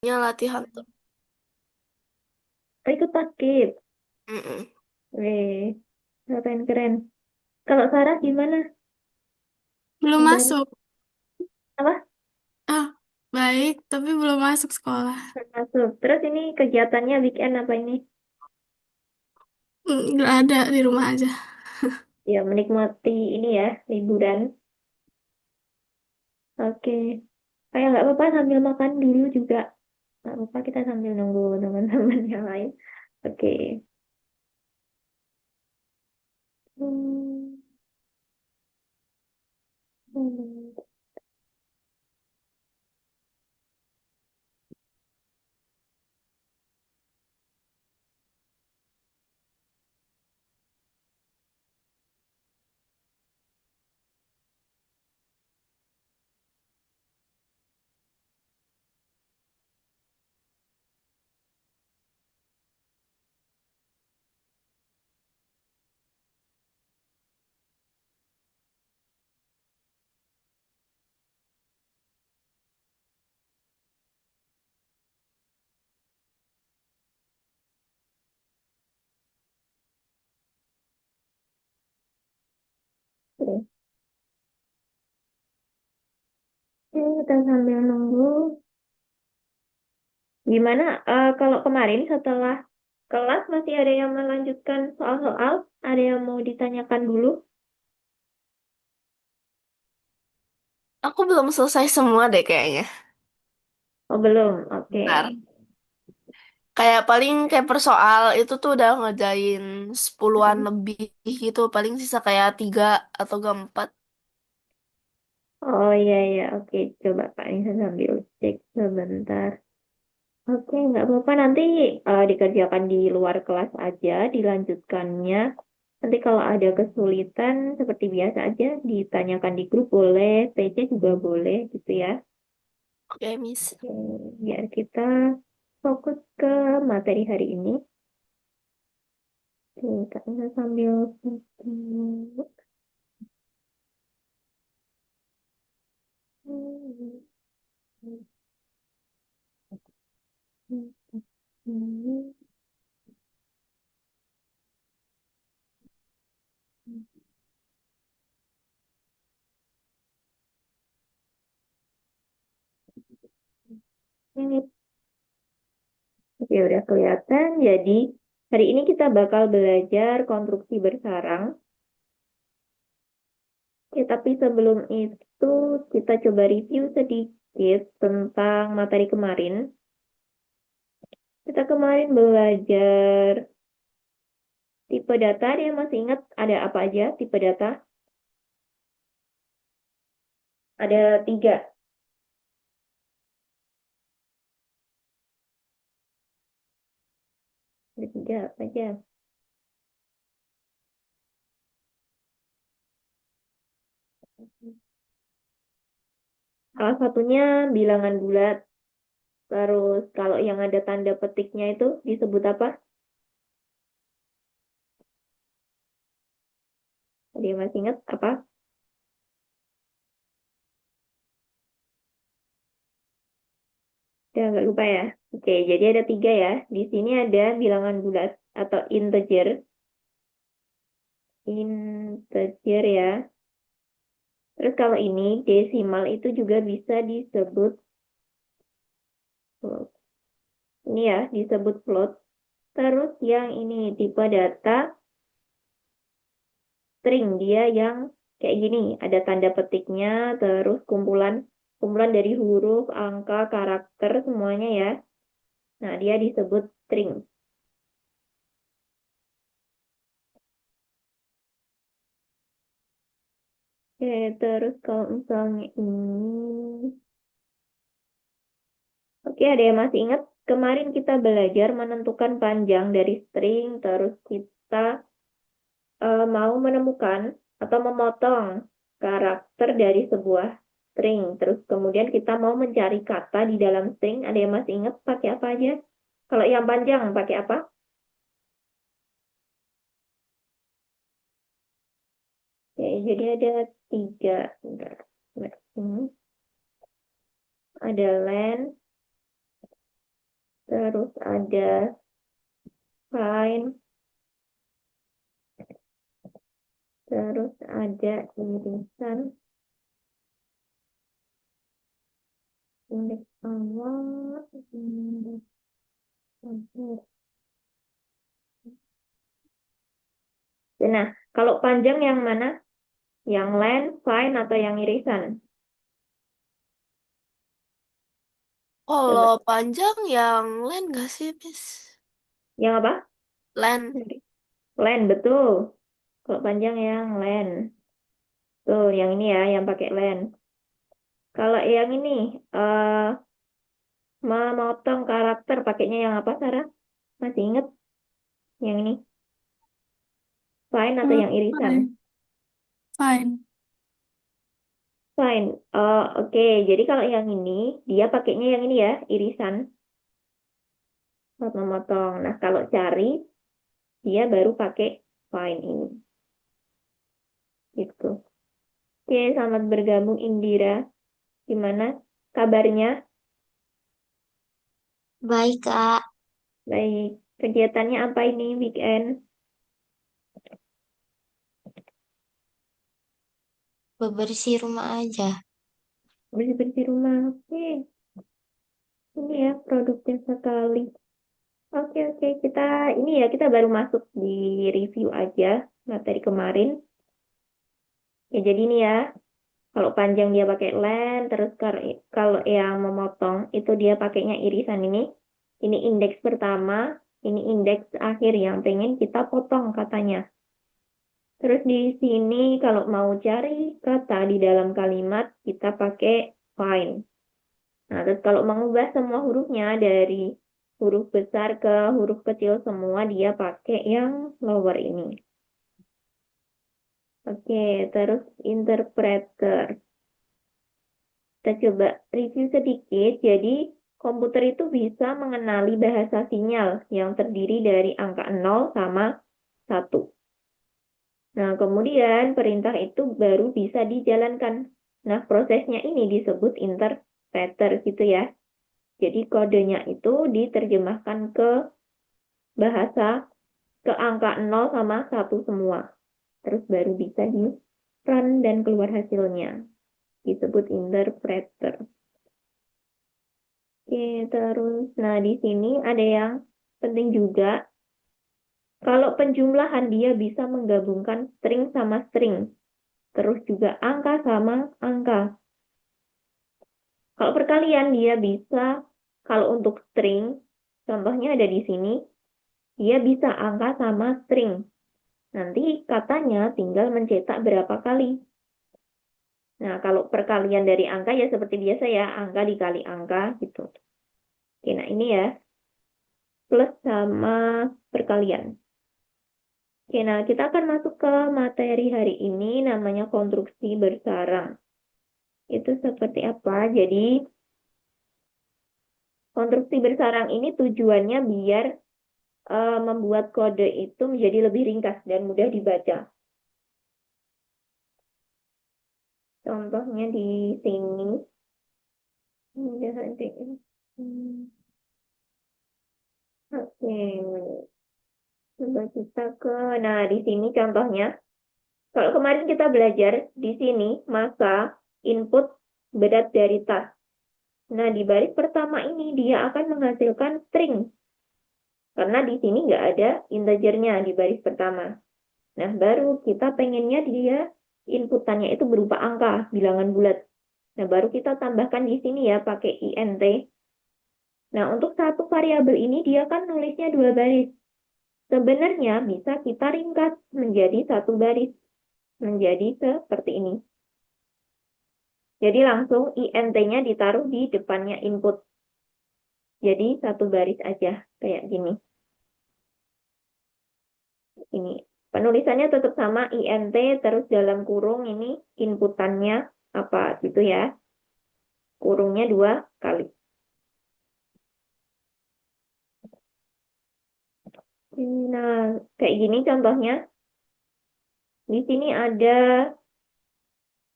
Ya latihan tuh. Oh, ikut paskib. Mm-mm. Weh, keren keren. Kalau Sarah gimana? Belum Dari masuk. apa? Ah, baik, tapi belum masuk sekolah. Masuk. Terus ini kegiatannya weekend apa ini? Nggak ada di rumah aja. Ya, menikmati ini ya, liburan. Oke. Kayak nggak apa-apa sambil makan dulu juga. Nggak apa-apa kita sambil nunggu teman-teman yang lain. Oke. Hmm, hmm, oke. Oke, kita sambil nunggu. Gimana kalau kemarin setelah kelas masih ada yang melanjutkan soal-soal? Ada yang mau ditanyakan dulu? Aku belum selesai semua deh kayaknya. Oh, belum. Oke. Bentar. Kayak paling kayak persoal itu tuh udah ngerjain 10-an Mm. lebih gitu. Paling sisa kayak 3 atau gak 4. Oh iya iya. Oke, coba Kak Nisa sambil cek sebentar. Oke, nggak apa-apa nanti dikerjakan di luar kelas aja, dilanjutkannya. Nanti kalau ada kesulitan seperti biasa aja ditanyakan di grup boleh, PC juga boleh gitu ya. Oke, Miss. Oke, biar kita fokus ke materi hari ini. Oke, Kak Nisa sambil ini. Oke, udah kelihatan. Jadi, hari ini kita bakal belajar konstruksi bersarang. Ya, tapi sebelum itu, kita coba review sedikit tentang materi kemarin. Kita kemarin belajar tipe data. Dia masih ingat ada apa aja tipe data? Ada tiga. Ada tiga apa aja? Salah satunya bilangan bulat. Terus kalau yang ada tanda petiknya itu disebut apa? Ada yang masih ingat apa? Udah nggak lupa ya? Oke, jadi ada tiga ya. Di sini ada bilangan bulat atau integer. Integer ya. Terus kalau ini desimal itu juga bisa disebut float. Ini ya, disebut float. Terus yang ini tipe data string, dia yang kayak gini, ada tanda petiknya, terus kumpulan kumpulan dari huruf, angka, karakter semuanya ya. Nah, dia disebut string. Oke, terus kalau misalnya ini, oke, ada yang masih ingat? Kemarin kita belajar menentukan panjang dari string, terus kita mau menemukan atau memotong karakter dari sebuah string. Terus kemudian kita mau mencari kata di dalam string. Ada yang masih ingat pakai apa aja? Kalau yang panjang pakai apa? Oke, jadi ada tiga. Bentar. Ini ada len, terus ada find, terus ada irisan, indeks awal, indeks akhir. Nah, kalau panjang yang mana? Yang len, find, atau yang irisan? Kalau Coba. panjang yang len gak sih, Miss? Yang apa? Len. Len, betul. Kalau panjang yang len. Tuh, yang ini ya, yang pakai len. Kalau yang ini, eh memotong karakter pakainya yang apa, Sarah? Masih inget yang ini? Fine atau yang irisan? Fine. Fine. Fine. Oh, oke. Jadi kalau yang ini, dia pakainya yang ini ya, irisan. Buat memotong. Nah, kalau cari, dia baru pakai fine ini. Gitu. Oke, selamat bergabung Indira. Gimana kabarnya? Baik, Kak. Baik. Kegiatannya apa ini weekend? Bebersih rumah aja. Bersih-bersih rumah. Oke. Ini ya, produktif sekali. Oke, oke. Kita baru masuk di review aja materi kemarin. Ya, jadi ini ya, kalau panjang dia pakai len, terus kalau yang memotong itu dia pakainya irisan ini. Ini indeks pertama, ini indeks akhir yang pengen kita potong katanya. Terus di sini kalau mau cari kata di dalam kalimat, kita pakai find. Nah, terus kalau mengubah semua hurufnya dari huruf besar ke huruf kecil semua, dia pakai yang lower ini. Oke, terus interpreter. Kita coba review sedikit. Jadi, komputer itu bisa mengenali bahasa sinyal yang terdiri dari angka 0 sama 1. Nah, kemudian perintah itu baru bisa dijalankan. Nah, prosesnya ini disebut interpreter gitu ya. Jadi kodenya itu diterjemahkan ke bahasa ke angka 0 sama 1 semua. Terus baru bisa di run dan keluar hasilnya. Disebut interpreter. Oke, terus nah di sini ada yang penting juga. Kalau penjumlahan dia bisa menggabungkan string sama string. Terus juga angka sama angka. Kalau perkalian dia bisa, kalau untuk string, contohnya ada di sini, dia bisa angka sama string. Nanti katanya tinggal mencetak berapa kali. Nah, kalau perkalian dari angka ya seperti biasa ya, angka dikali angka gitu. Oke, nah ini ya, plus sama perkalian. Oke, nah kita akan masuk ke materi hari ini namanya konstruksi bersarang. Itu seperti apa? Jadi, konstruksi bersarang ini tujuannya biar membuat kode itu menjadi lebih ringkas dan mudah dibaca. Contohnya di sini. Oke, coba kita ke, nah di sini contohnya. Kalau kemarin kita belajar di sini masa input berat dari tas. Nah di baris pertama ini dia akan menghasilkan string karena di sini nggak ada integernya di baris pertama. Nah baru kita pengennya dia inputannya itu berupa angka bilangan bulat. Nah baru kita tambahkan di sini ya pakai int. Nah untuk satu variabel ini dia kan nulisnya dua baris. Sebenarnya bisa kita ringkas menjadi satu baris menjadi seperti ini. Jadi langsung int-nya ditaruh di depannya input. Jadi satu baris aja kayak gini. Ini penulisannya tetap sama int terus dalam kurung ini inputannya apa gitu ya. Kurungnya dua kali. Nah, kayak gini contohnya. Di sini ada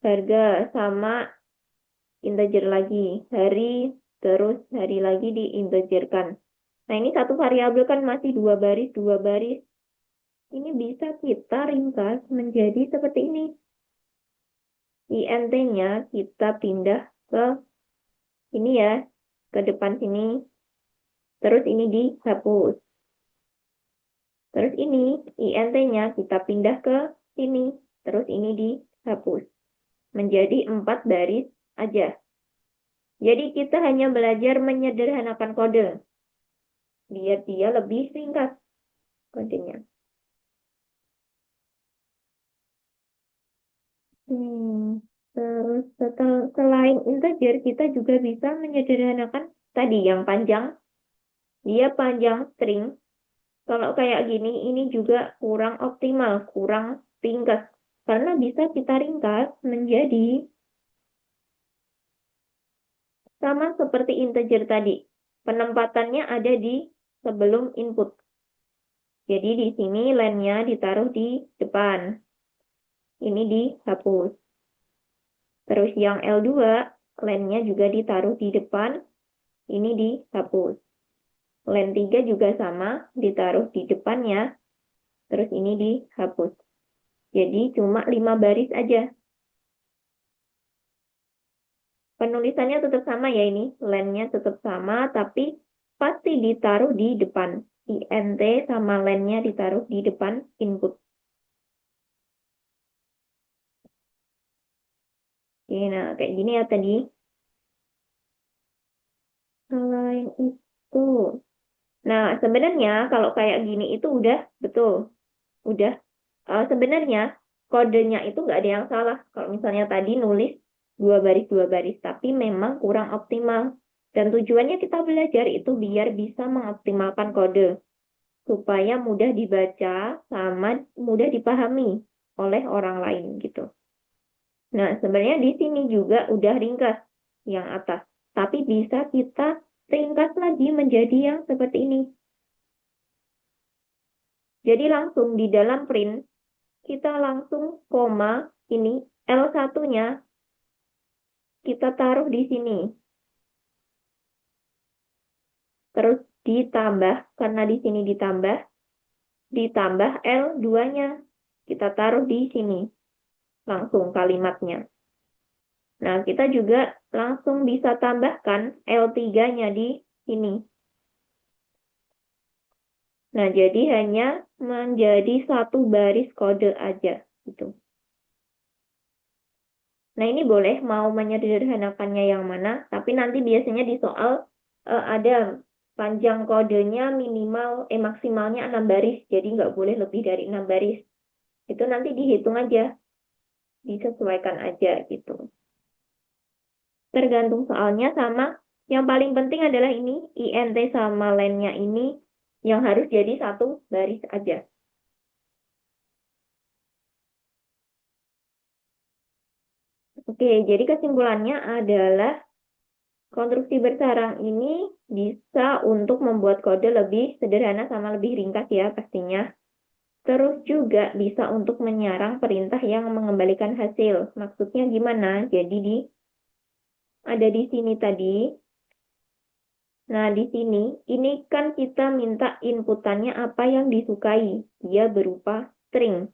harga sama integer lagi. Hari terus hari lagi diintegerkan. Nah, ini satu variabel kan masih dua baris, dua baris. Ini bisa kita ringkas menjadi seperti ini. INT-nya kita pindah ke ini ya, ke depan sini. Terus ini dihapus. Terus ini INT-nya kita pindah ke sini. Terus ini dihapus. Menjadi 4 baris aja. Jadi kita hanya belajar menyederhanakan kode. Biar dia lebih ringkas kodenya. Terus selain integer, kita juga bisa menyederhanakan tadi yang panjang. Dia panjang string. Kalau kayak gini, ini juga kurang optimal, kurang ringkas. Karena bisa kita ringkas menjadi sama seperti integer tadi. Penempatannya ada di sebelum input. Jadi di sini len-nya ditaruh di depan. Ini dihapus. Terus yang L2, len-nya juga ditaruh di depan. Ini dihapus. Len 3 juga sama, ditaruh di depannya. Terus ini dihapus. Jadi cuma 5 baris aja. Penulisannya tetap sama ya ini. Len-nya tetap sama, tapi pasti ditaruh di depan. INT sama len-nya ditaruh di depan input. Oke, nah kayak gini ya tadi. Selain itu. Nah, sebenarnya kalau kayak gini itu udah betul. Udah. Sebenarnya kodenya itu nggak ada yang salah. Kalau misalnya tadi nulis dua baris, tapi memang kurang optimal. Dan tujuannya kita belajar itu biar bisa mengoptimalkan kode. Supaya mudah dibaca sama mudah dipahami oleh orang lain gitu. Nah, sebenarnya di sini juga udah ringkas yang atas. Tapi bisa kita ringkas lagi menjadi yang seperti ini. Jadi langsung di dalam print, kita langsung koma ini L1-nya kita taruh di sini. Terus ditambah, karena di sini ditambah L2-nya. Kita taruh di sini. Langsung kalimatnya. Nah, kita juga langsung bisa tambahkan L3-nya di sini. Nah, jadi hanya menjadi satu baris kode aja. Gitu. Nah, ini boleh mau menyederhanakannya yang mana, tapi nanti biasanya di soal ada panjang kodenya maksimalnya 6 baris, jadi nggak boleh lebih dari 6 baris. Itu nanti dihitung aja, disesuaikan aja gitu. Tergantung soalnya sama, yang paling penting adalah ini, INT sama len-nya ini, yang harus jadi satu baris aja. Oke, jadi kesimpulannya adalah konstruksi bersarang ini bisa untuk membuat kode lebih sederhana sama lebih ringkas ya pastinya. Terus juga bisa untuk menyarang perintah yang mengembalikan hasil. Maksudnya gimana? Jadi ada di sini tadi. Nah, di sini ini kan kita minta inputannya apa yang disukai. Dia berupa string.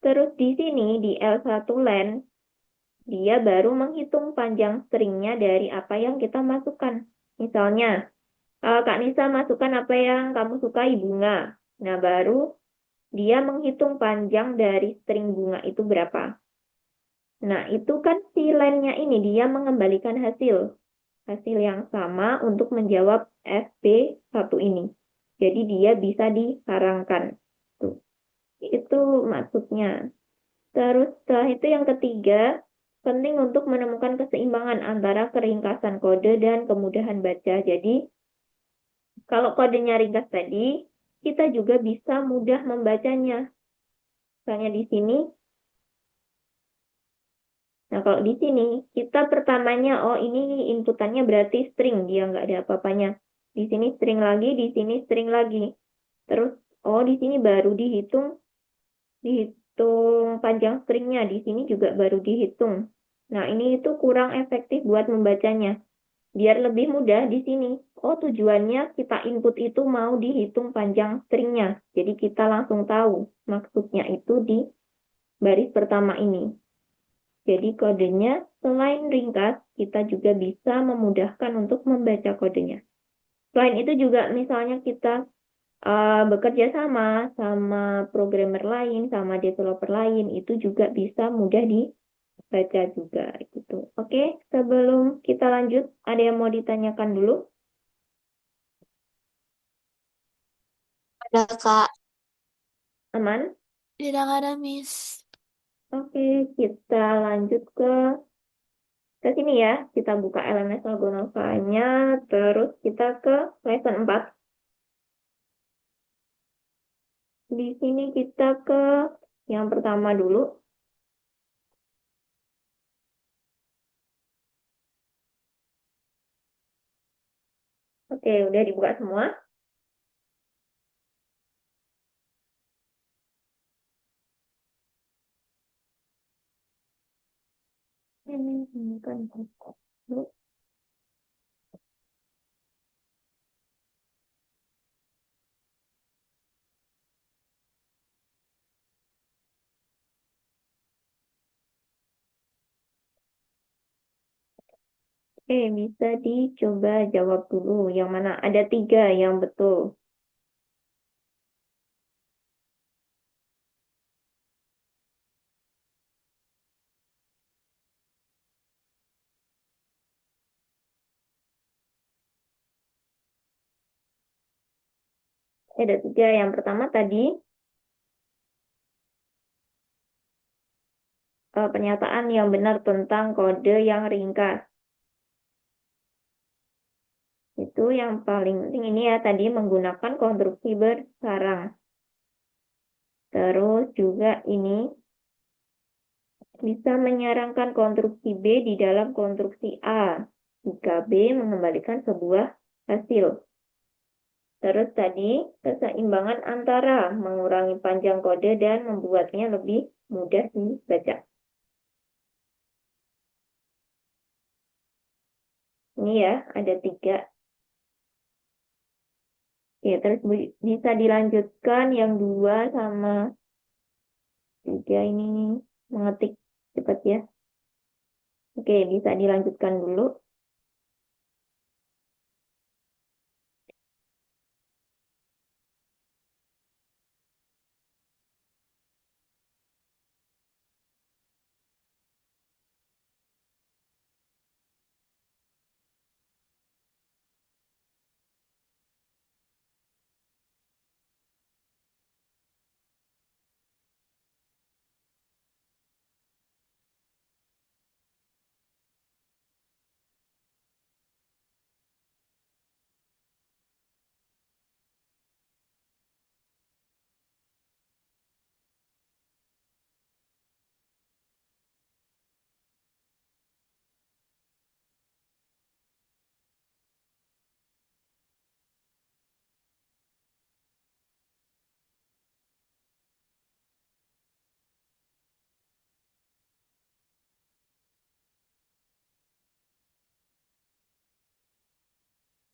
Terus di sini di L1 len dia baru menghitung panjang stringnya dari apa yang kita masukkan. Misalnya, Kak Nisa masukkan apa yang kamu sukai, bunga. Nah, baru dia menghitung panjang dari string bunga itu berapa. Nah, itu kan si len-nya ini, dia mengembalikan hasil. Hasil yang sama untuk menjawab FB1 ini. Jadi dia bisa disarangkan. Tuh. Itu maksudnya. Terus setelah itu yang ketiga, penting untuk menemukan keseimbangan antara keringkasan kode dan kemudahan baca. Jadi, kalau kodenya ringkas tadi, kita juga bisa mudah membacanya. Misalnya di sini. Nah, kalau di sini, kita pertamanya, oh ini inputannya berarti string, dia nggak ada apa-apanya. Di sini string lagi, di sini string lagi. Terus, oh di sini baru dihitung panjang stringnya. Di sini juga baru dihitung. Nah, ini itu kurang efektif buat membacanya. Biar lebih mudah di sini. Oh, tujuannya kita input itu mau dihitung panjang stringnya. Jadi kita langsung tahu maksudnya itu di baris pertama ini. Jadi kodenya selain ringkas, kita juga bisa memudahkan untuk membaca kodenya. Selain itu juga misalnya kita bekerja sama programmer lain, sama developer lain, itu juga bisa mudah dibaca juga gitu. Oke, sebelum kita lanjut, ada yang mau ditanyakan dulu? Ada Kak. Aman? Tidak ada, Miss. Oke, kita lanjut ke sini ya. Kita buka LMS Algonova-nya, terus kita ke lesson 4. Di sini kita ke yang pertama dulu. Oke, udah dibuka semua. Ini kan dulu. Oke, bisa dicoba jawab dulu. Yang mana? Ada 3 yang betul. Ada 3. Yang pertama tadi pernyataan yang benar tentang kode yang ringkas. Itu yang paling penting ini ya, tadi menggunakan konstruksi bersarang. Terus juga ini bisa menyarankan konstruksi B di dalam konstruksi A jika B mengembalikan sebuah hasil. Terus tadi keseimbangan antara mengurangi panjang kode dan membuatnya lebih mudah dibaca. Ini ya, ada 3. Ya, terus bisa dilanjutkan yang 2 sama 3 ini mengetik cepat ya. Oke, bisa dilanjutkan dulu.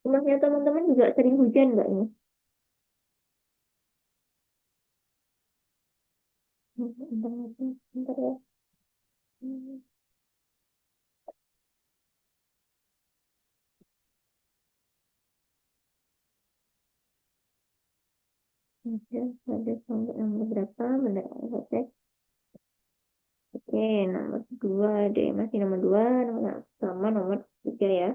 Rumahnya teman-teman juga sering hujan nggak ini? Bentar ya. Ada sampai nomor berapa? Bentar, saya cek. Oke, nomor 2 deh. Masih nomor 2 sama nomor 3 ya.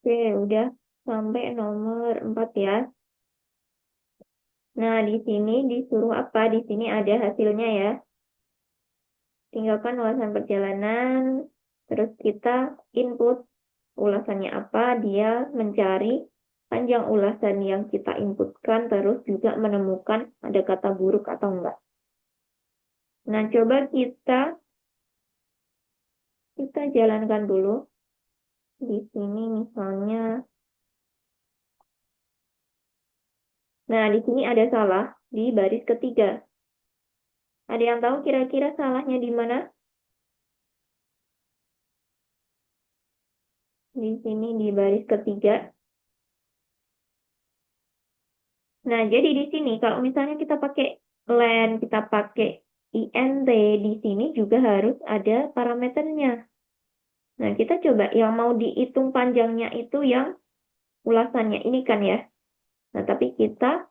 Oke, udah sampai nomor 4 ya. Nah, di sini disuruh apa? Di sini ada hasilnya ya. Tinggalkan ulasan perjalanan, terus kita input ulasannya apa, dia mencari panjang ulasan yang kita inputkan, terus juga menemukan ada kata buruk atau enggak. Nah, coba kita jalankan dulu. Di sini misalnya, nah di sini ada salah di baris ketiga. Ada yang tahu kira-kira salahnya di mana? Di sini di baris ketiga. Nah, jadi di sini kalau misalnya kita pakai len, kita pakai int, di sini juga harus ada parameternya. Nah, kita coba yang mau dihitung panjangnya itu yang ulasannya ini kan ya. Nah, tapi kita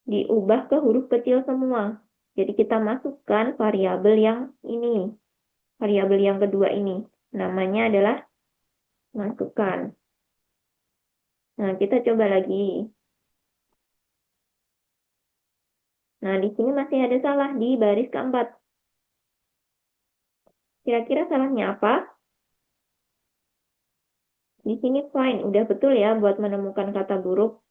diubah ke huruf kecil semua. Jadi kita masukkan variabel yang ini, variabel yang kedua ini. Namanya adalah masukkan. Nah, kita coba lagi. Nah, di sini masih ada salah di baris keempat. Kira-kira salahnya apa? Di sini fine, udah betul ya buat menemukan kata buruk.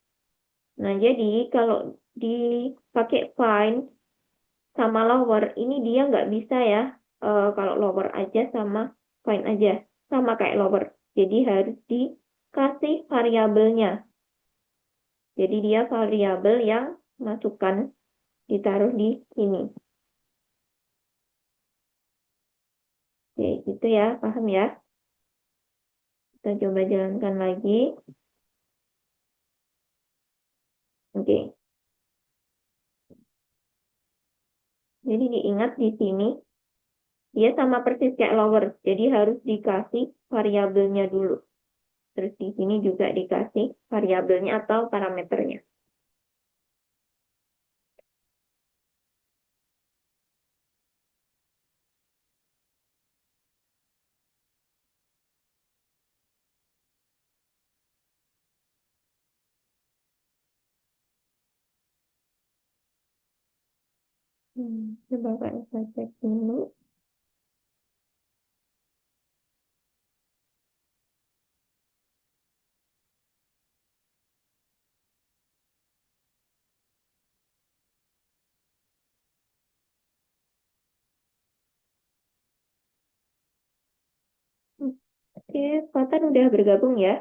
Nah, jadi kalau dipakai fine sama lower, ini dia nggak bisa ya. Kalau lower aja sama fine aja. Sama kayak lower. Jadi harus dikasih variabelnya. Jadi dia variabel yang masukkan ditaruh di sini. Oke, gitu ya, paham ya? Kita coba jalankan lagi. Oke, jadi diingat di sini dia sama persis kayak lower. Jadi harus dikasih variabelnya dulu. Terus di sini juga dikasih variabelnya atau parameternya. Coba kan saya cek dulu. Oke, Fatan udah bergabung ya.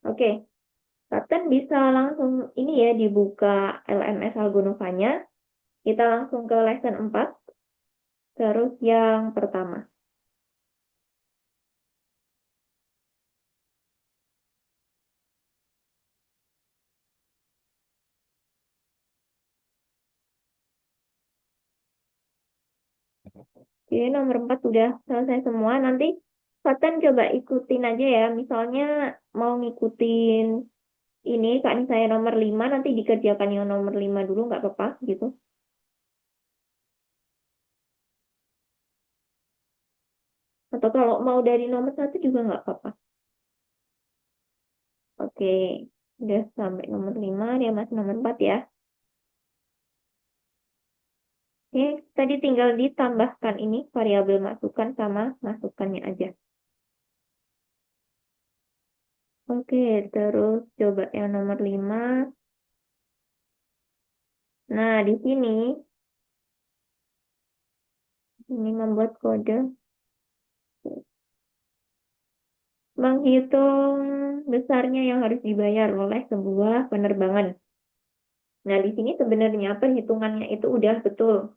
Oke, Fatan bisa langsung ini ya dibuka LMS Algonovanya. Kita langsung ke lesson 4. Terus yang pertama. Oke, nomor 4 sudah selesai semua. Nanti Fatan coba ikutin aja ya. Misalnya mau ngikutin ini, Kak, ini saya nomor 5, nanti dikerjakan yang nomor 5 dulu, nggak apa-apa gitu. Atau kalau mau dari nomor 1 juga nggak apa-apa. Oke, udah sampai nomor 5, dia masih nomor 4 ya. Oke, tadi tinggal ditambahkan ini variabel masukan sama masukannya aja. Oke, terus coba yang nomor 5. Nah, di sini ini membuat kode menghitung besarnya yang harus dibayar oleh sebuah penerbangan. Nah, di sini sebenarnya perhitungannya itu udah betul.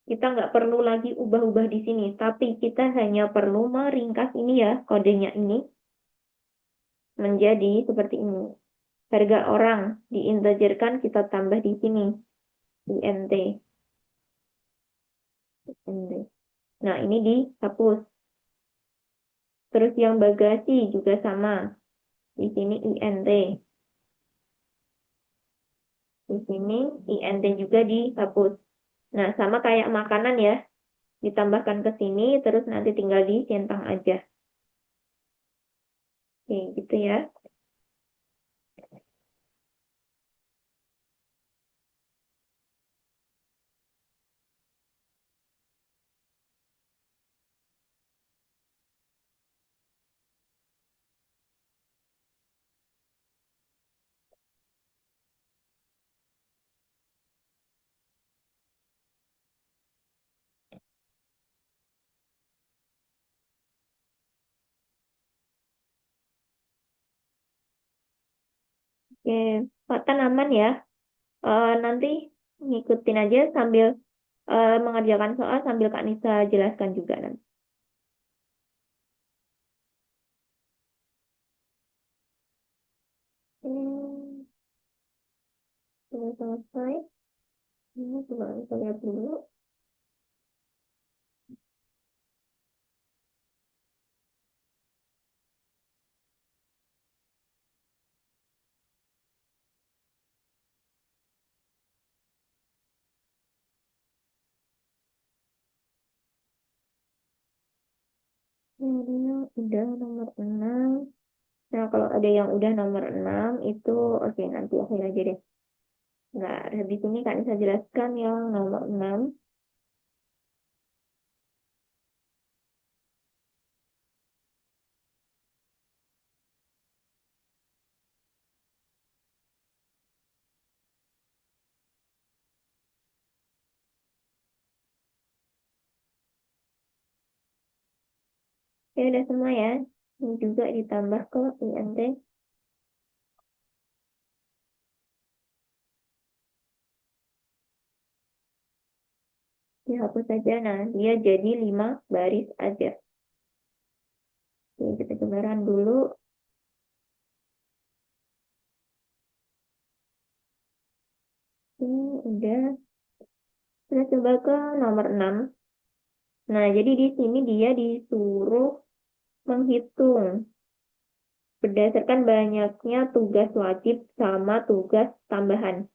Kita nggak perlu lagi ubah-ubah di sini, tapi kita hanya perlu meringkas ini ya, kodenya ini menjadi seperti ini. Harga orang diintegerkan kita tambah di sini, int. int. Nah, ini dihapus. Terus yang bagasi juga sama. Di sini int. Di sini int juga dihapus. Nah, sama kayak makanan ya. ditambahkan ke sini, terus nanti tinggal dicentang aja. Oke, gitu ya. Oke, Pak Tan aman ya. Nanti ngikutin aja sambil mengerjakan soal sambil Kak Nisa jelaskan juga nanti. Hmm, sudah selesai. Ini coba kita lihat dulu. Ini udah nomor 6. Nah, kalau ada yang udah nomor 6 itu oke nanti akhir aja deh. Nah, di sini Kak Nisa jelaskan yang nomor 6. Ya udah semua ya. Ini juga ditambah ke INT. Dihapus saja. Nah, dia jadi 5 baris aja. Oke, kita coba run dulu. Ini udah. Kita coba ke nomor 6. Nah, jadi di sini dia disuruh menghitung berdasarkan banyaknya tugas wajib sama tugas tambahan.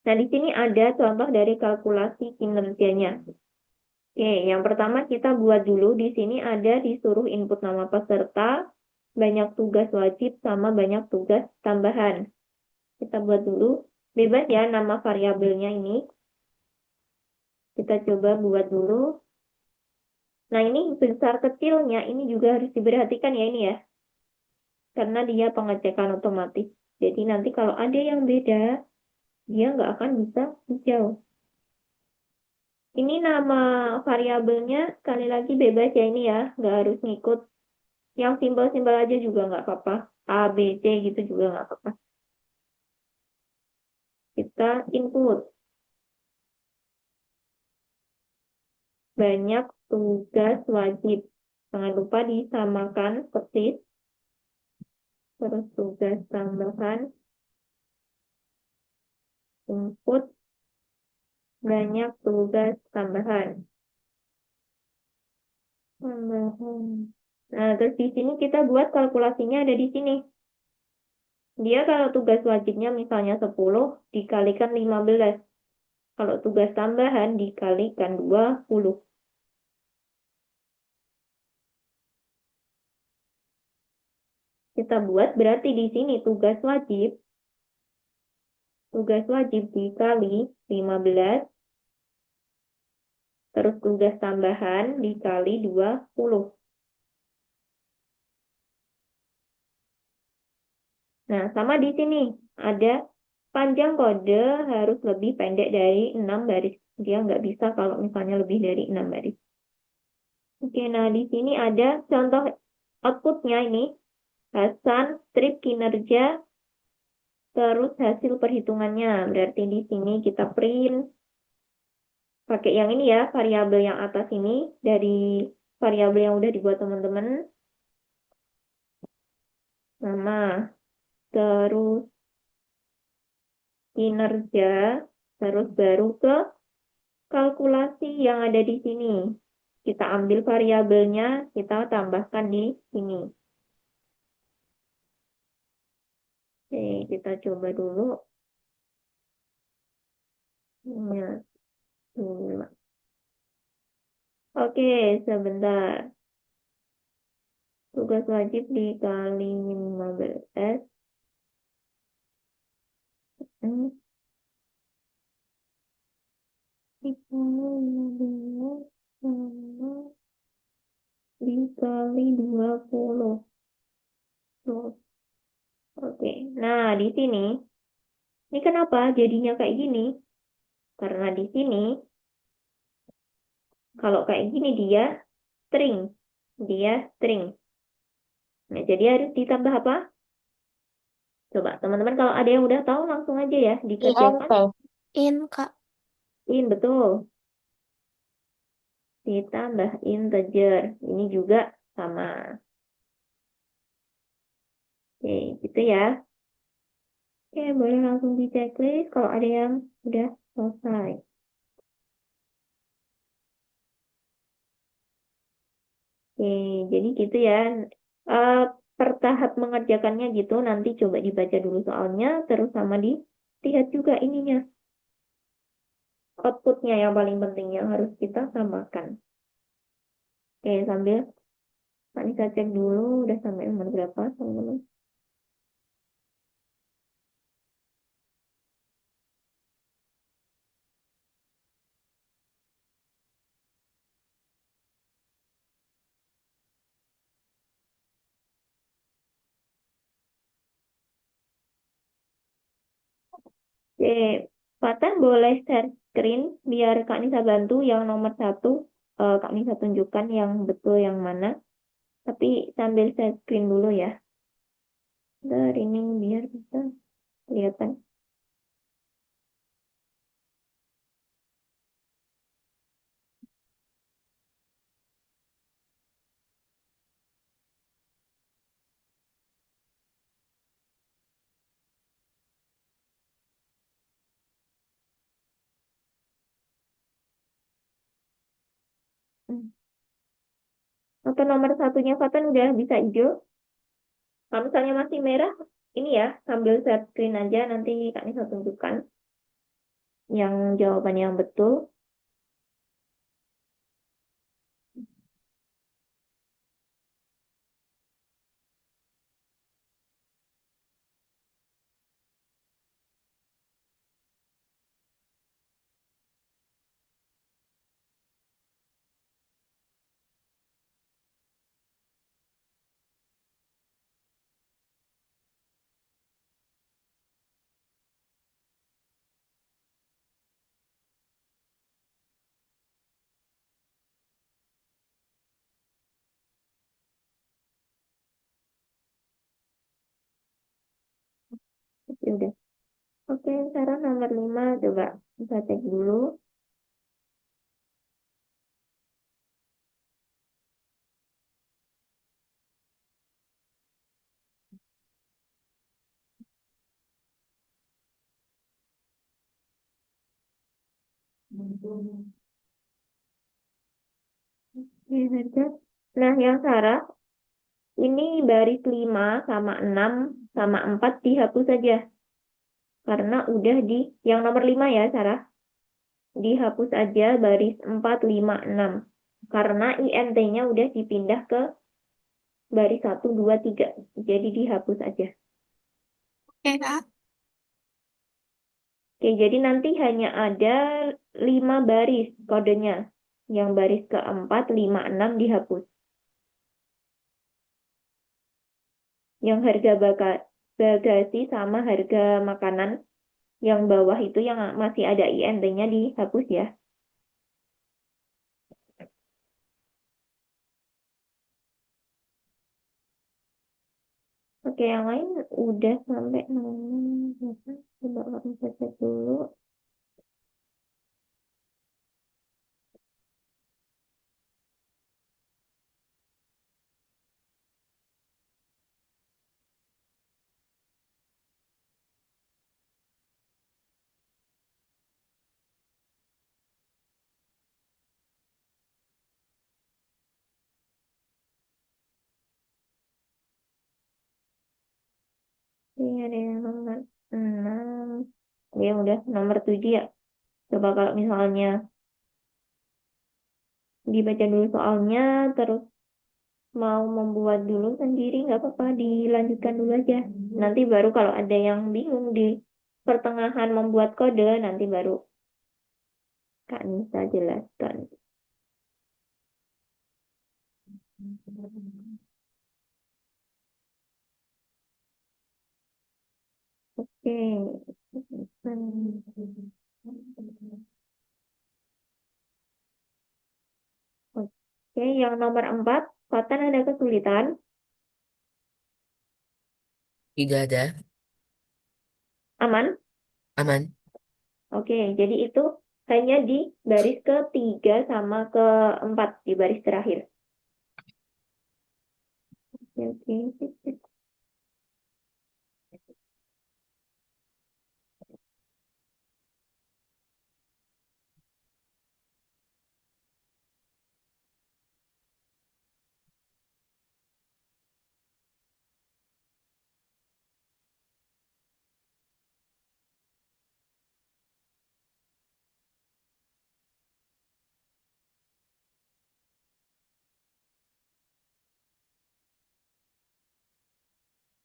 Nah, di sini ada contoh dari kalkulasi kinerjanya. Oke, yang pertama kita buat dulu. Di sini ada disuruh input nama peserta, banyak tugas wajib, sama banyak tugas tambahan. Kita buat dulu. Bebas ya nama variabelnya ini. Kita coba buat dulu. Nah, ini besar kecilnya ini juga harus diperhatikan ya ini ya. Karena dia pengecekan otomatis. Jadi nanti kalau ada yang beda, dia nggak akan bisa hijau. Ini nama variabelnya sekali lagi bebas ya ini ya, nggak harus ngikut. Yang simbol-simbol aja juga nggak apa-apa. A, B, C gitu juga nggak apa-apa. Kita input banyak tugas wajib. Jangan lupa disamakan persis. Terus tugas tambahan, input banyak tugas tambahan. Tambahan. Nah, terus di sini kita buat kalkulasinya ada di sini. Dia kalau tugas wajibnya misalnya 10 dikalikan 15. Kalau tugas tambahan dikalikan 20. Kita buat berarti di sini tugas wajib dikali 15, terus tugas tambahan dikali 20. Nah, sama di sini ada panjang kode harus lebih pendek dari 6 baris. Dia nggak bisa kalau misalnya lebih dari 6 baris. Oke, nah di sini ada contoh outputnya ini. Hasan, strip kinerja, terus hasil perhitungannya. Berarti di sini kita print pakai yang ini ya, variabel yang atas ini dari variabel yang udah dibuat teman-teman. Nama, terus kinerja, terus baru ke kalkulasi yang ada di sini. Kita ambil variabelnya, kita tambahkan di sini. Oke, kita coba dulu. Ya, Oke, sebentar. Tugas wajib dikali 15. Hmm, dikali 15 sama dikali 20. Tuh, oke. Nah, di sini, ini kenapa jadinya kayak gini? Karena di sini, kalau kayak gini dia string. Dia string. Nah, jadi harus ditambah apa? Coba teman-teman kalau ada yang udah tahu langsung aja ya dikerjakan. INT. In, Kak. Betul. Ditambah integer. Ini juga sama. Oke, gitu ya. Oke, boleh langsung di checklist kalau ada yang udah selesai. Oke, jadi gitu ya. Eh, per tahap mengerjakannya gitu, nanti coba dibaca dulu soalnya, terus sama dilihat juga ininya. Outputnya yang paling penting yang harus kita samakan. Oke, sambil Kak Nisa cek dulu udah sampai nomor berapa, teman-teman. Oke, Fatan boleh share screen biar Kak Nisa bantu yang nomor satu. Kak Nisa tunjukkan yang betul yang mana. Tapi sambil share screen dulu ya. Bentar, ini biar bisa kelihatan. Hmm. Atau nomor satunya Fatan udah bisa hijau. Kalau misalnya masih merah, ini ya, sambil share screen aja nanti Kak Nisa tunjukkan yang jawaban yang betul. Oke, udah. Oke, sekarang nomor 5 coba kita cek dulu. Oke, harga. Nah, yang Sarah, ini baris 5 sama 6 sama 4 dihapus saja. Karena udah di, yang nomor 5 ya, Sarah. Dihapus aja baris 4, 5, 6. Karena INT-nya udah dipindah ke baris 1, 2, 3. Jadi dihapus aja. Oke, Kak. Oke, jadi nanti hanya ada 5 baris kodenya. Yang baris keempat, 5, 6 dihapus. Yang harga bagasi sama harga makanan yang bawah itu yang masih ada INT-nya dihapus ya. Oke, yang lain udah sampai nomor berapa? Coba kami cek dulu. Ini ada yang nomor 6. Ya udah nomor 7 ya. Coba kalau misalnya dibaca dulu soalnya, terus mau membuat dulu sendiri nggak apa-apa, dilanjutkan dulu aja. Nanti baru kalau ada yang bingung di pertengahan membuat kode, nanti baru Kak Nisa jelaskan. Oke. Oke, yang nomor 4, Fatan ada kesulitan. Tidak ada. Aman? Aman. Oke, jadi itu hanya di baris ketiga sama keempat, di baris terakhir. Oke, oke.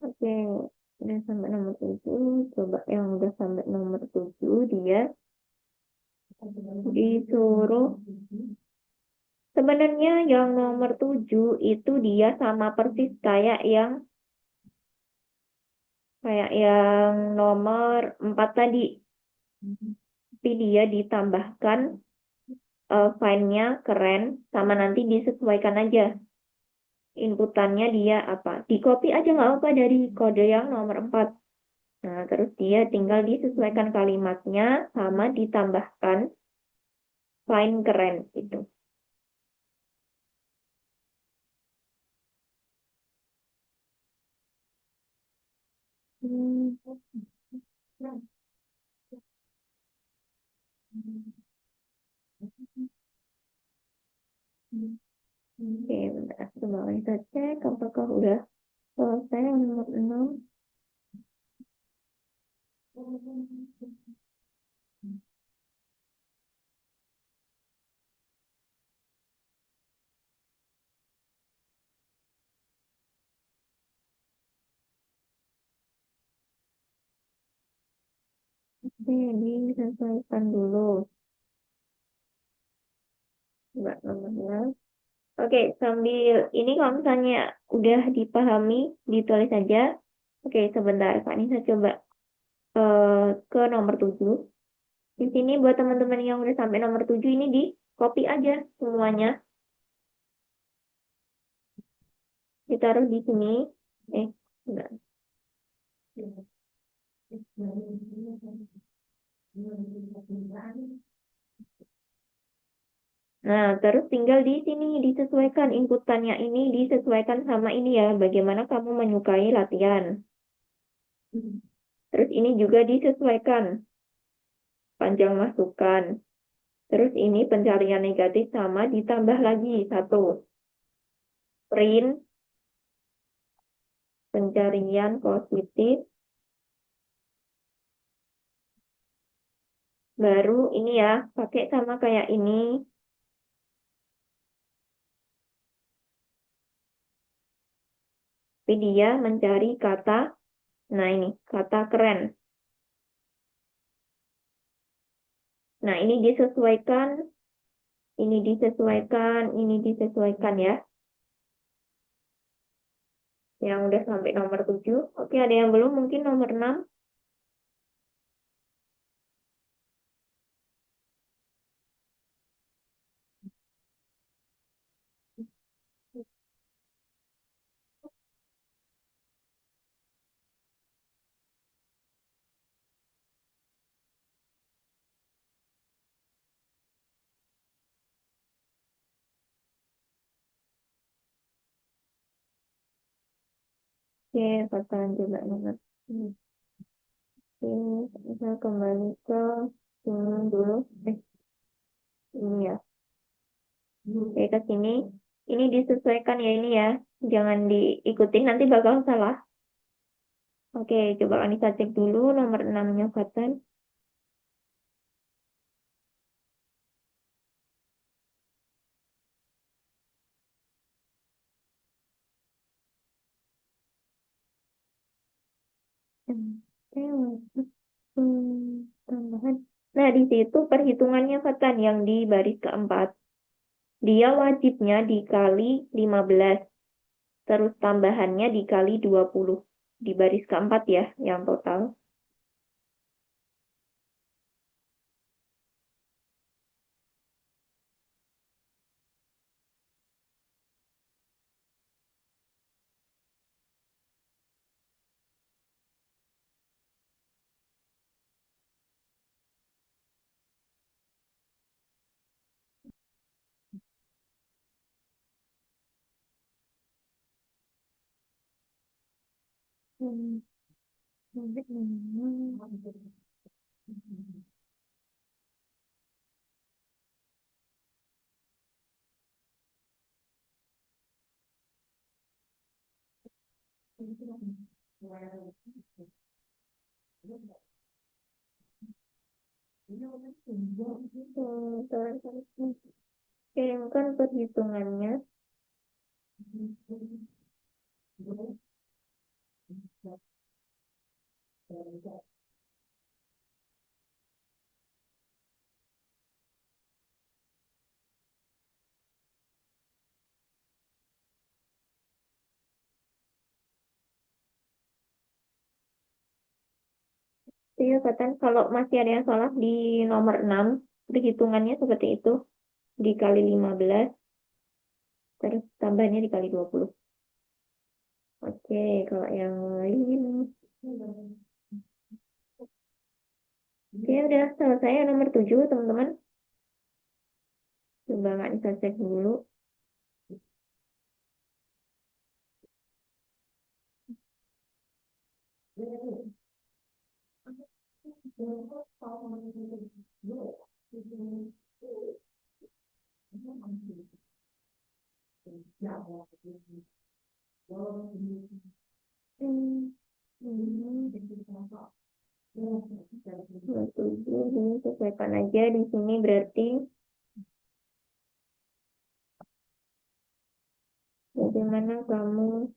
Oke, udah sampai nomor 7. Coba yang udah sampai nomor 7, dia disuruh. Sebenarnya yang nomor 7 itu dia sama persis kayak yang nomor 4 tadi. Tapi dia ditambahkan file-nya keren, sama nanti disesuaikan aja. Inputannya dia apa? Di copy aja nggak apa dari kode yang nomor 4. Nah, terus dia tinggal disesuaikan kalimatnya sama ditambahkan fine keren itu. Hmm. Oke, bentar. Coba kita cek apakah udah selesai yang nomor 6. Oke, disesuaikan dulu. Coba nomor 6. Oke, sambil ini kalau misalnya udah dipahami, ditulis aja. Oke, sebentar. Kak Nisa coba ke nomor 7. Di sini buat teman-teman yang udah sampai nomor 7 ini di copy aja semuanya. Ditaruh di sini. Enggak. Nah, terus tinggal di sini disesuaikan inputannya ini disesuaikan sama ini ya, bagaimana kamu menyukai latihan. Terus ini juga disesuaikan panjang masukan. Terus ini pencarian negatif sama ditambah lagi satu. Print pencarian positif. Baru ini ya, pakai sama kayak ini. Tapi dia mencari kata, nah ini, kata keren. Nah, ini disesuaikan ya. Yang udah sampai nomor 7. Oke, ada yang belum? Mungkin nomor 6. Oke, bakalan coba nomor. Oke, kita kembali ke sini dulu. Ini ya. Oke, ke sini. Ini disesuaikan ya ini ya. Jangan diikutin, nanti bakal salah. Oke, coba Anissa cek dulu nomor 6-nya Fatan. Tambahan. Nah, di situ perhitungannya Fatan yang di baris keempat. Dia wajibnya dikali 15. Terus tambahannya dikali 20. Di baris keempat ya, yang total. Hmm. Kirimkan perhitungannya. Iya, Fatan, kalau masih ada yang salah di nomor 6 perhitungannya seperti itu. Dikali 15, terus tambahnya dikali 20. Oke, kalau yang lain. Oke, udah selesai ya nomor 7, teman-teman. Coba nggak bisa cek dulu. Hmm. Nomor 7, ini sesuaikan aja di sini berarti bagaimana kamu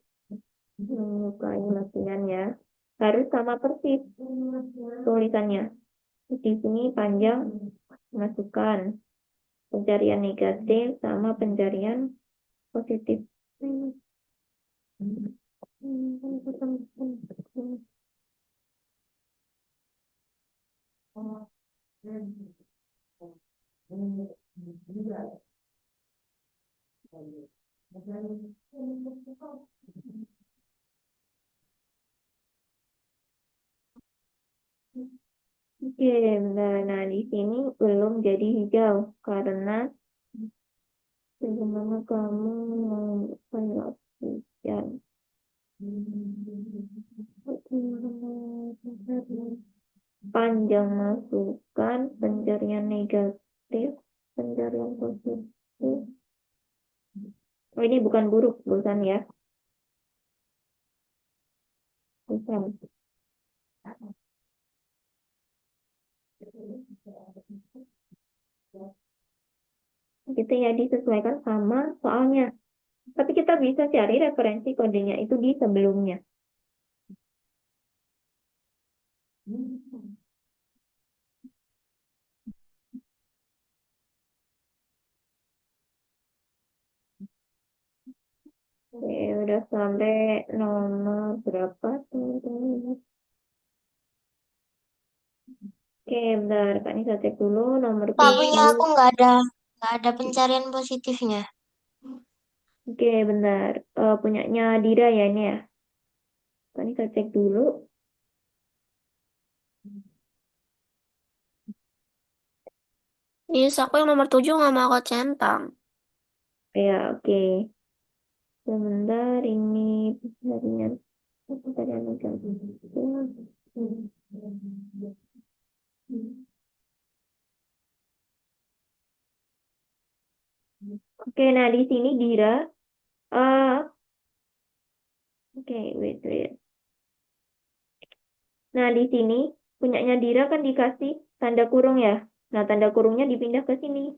menyukai latihan ya. Harus sama persis tulisannya. Di sini panjang masukkan pencarian negatif sama pencarian positif. Oke, nah di sini belum jadi hijau karena bagaimana kamu menyukai latihan. Panjang masukkan pencarian negatif, pencarian positif. Oh, ini bukan buruk, bukan ya? Bukan. Gitu ya, disesuaikan sama soalnya. Tapi kita bisa cari referensi kodenya itu di sebelumnya. Oke, udah sampai nomor berapa teman-teman? Oke, bentar. Kak Nisa cek dulu nomor Kak, punya 7. aku nggak ada pencarian positifnya. Oke, bentar. Punyanya Dira ya ini ya. Kak Nisa cek dulu. Yes, aku yang nomor 7 nggak mau aku centang. Ya, oke. Sebentar ini jaringan. Jaringan negatif. Oke, nah di sini Dira. eh Oke, wait. Nah, di sini punyanya Dira kan dikasih tanda kurung ya. Nah, tanda kurungnya dipindah ke sini.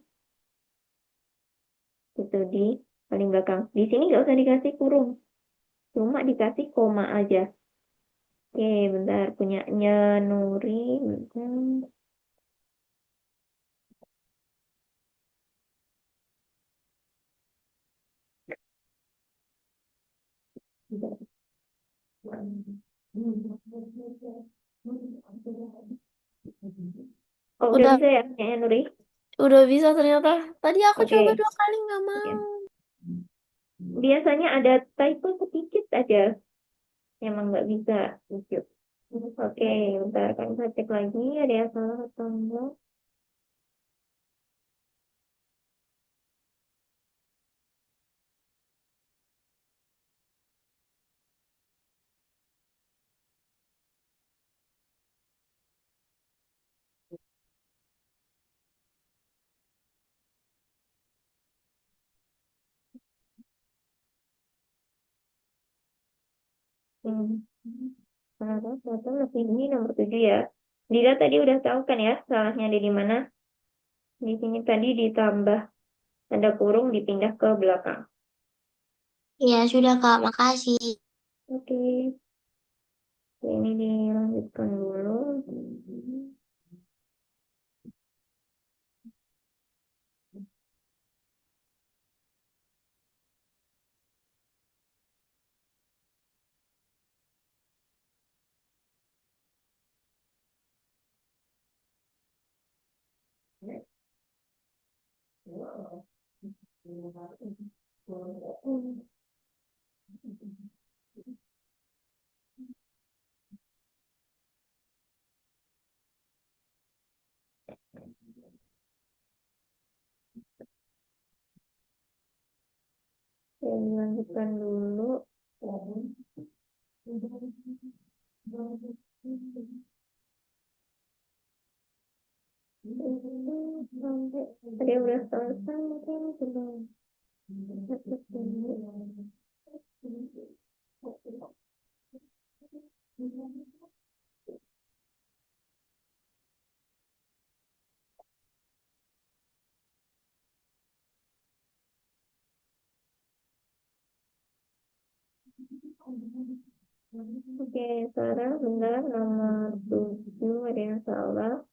Itu di paling belakang. Di sini nggak usah dikasih kurung. Cuma dikasih koma aja. Oke, bentar. Punyanya Nuri. Bentar. Oh, udah Udah, bisa ya punyanya Nuri? udah bisa ternyata. Tadi aku coba Oke. 2 kali nggak mau. Oke. Biasanya ada typo sedikit aja. Emang nggak bisa. Lucu. Oke, bentar. Kan saya cek lagi. Ada yang salah atau enggak? Hmm. Salah lebih ini nomor 7 ya. Dila tadi udah tahu kan ya salahnya ada di mana? Di sini tadi ditambah tanda kurung dipindah ke belakang. Ya sudah Kak, makasih. Oke, ini dilanjutkan dulu. Oke, dilanjutkan dulu. Sampai tadi udah selesai mungkin belum. Oke, sekarang benar nomor 7 ada yang salah.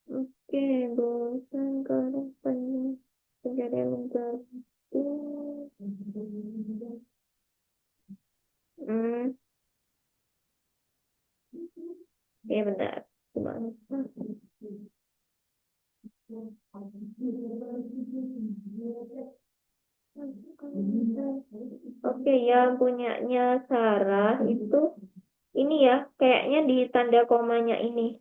Oke, bosan karena pencarian ganti. Hmm, ya bentar. Gimana? Oke, yang punyanya Sarah itu ini ya, kayaknya di tanda komanya ini.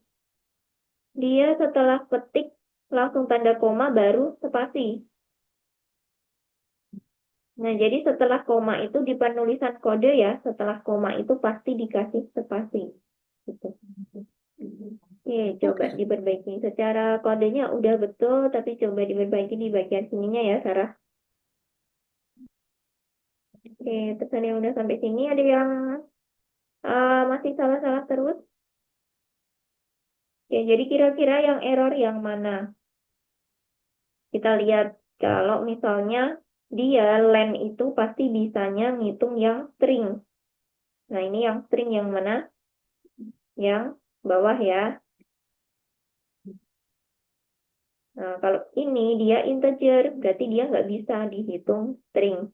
Dia setelah ketik langsung tanda koma baru spasi. Nah, jadi setelah koma itu di penulisan kode ya, setelah koma itu pasti dikasih spasi. Gitu. Oke, coba Oke. diperbaiki. Secara kodenya udah betul, tapi coba diperbaiki di bagian sininya ya, Sarah. Oke, terus ada yang udah sampai sini, ada yang masih salah-salah terus. Oke, jadi kira-kira yang error yang mana? Kita lihat kalau misalnya dia len itu pasti bisanya ngitung yang string. Nah, ini yang string yang mana? Yang bawah ya. Nah, kalau ini dia integer, berarti dia nggak bisa dihitung string.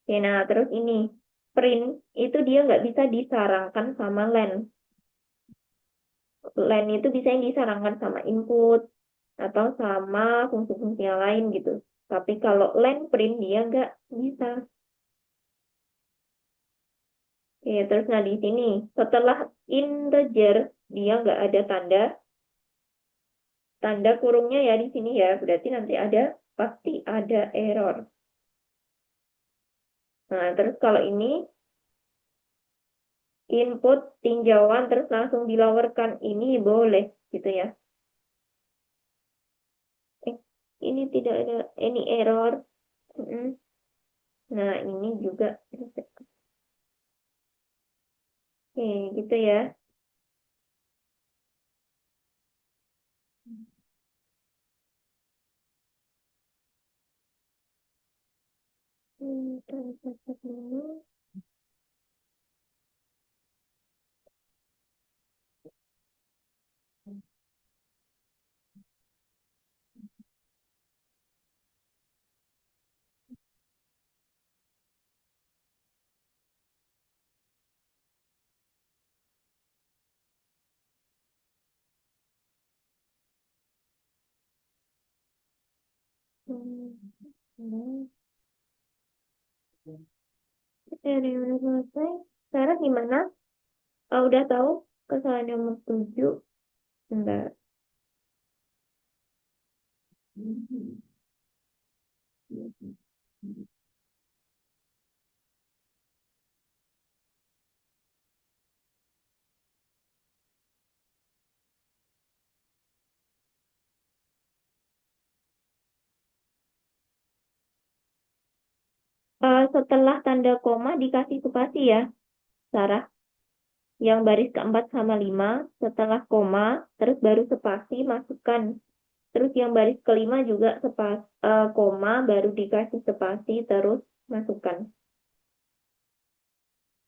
Oke, nah terus ini print itu dia nggak bisa disarangkan sama len. Len itu bisa yang disarangkan sama input atau sama fungsi-fungsi yang lain gitu. Tapi kalau len print dia nggak bisa. Oke, terus nah di sini setelah integer dia nggak ada tanda kurungnya ya di sini ya. Berarti nanti pasti ada error. Nah, terus kalau ini input tinjauan terus langsung dilaporkan ini boleh gitu ya. Eh, ini tidak ada any error. Mm-mm. Nah, ini juga. Oke, gitu ya. Kita catat dulu. Hmm. Dari udah selesai. Sekarang gimana? Udah tahu kesalahan nomor 7? Enggak. Setelah tanda koma dikasih spasi ya, Sarah. Yang baris keempat sama 5 setelah koma, terus baru spasi, masukkan. Terus yang baris kelima juga koma, baru dikasih spasi, terus masukkan.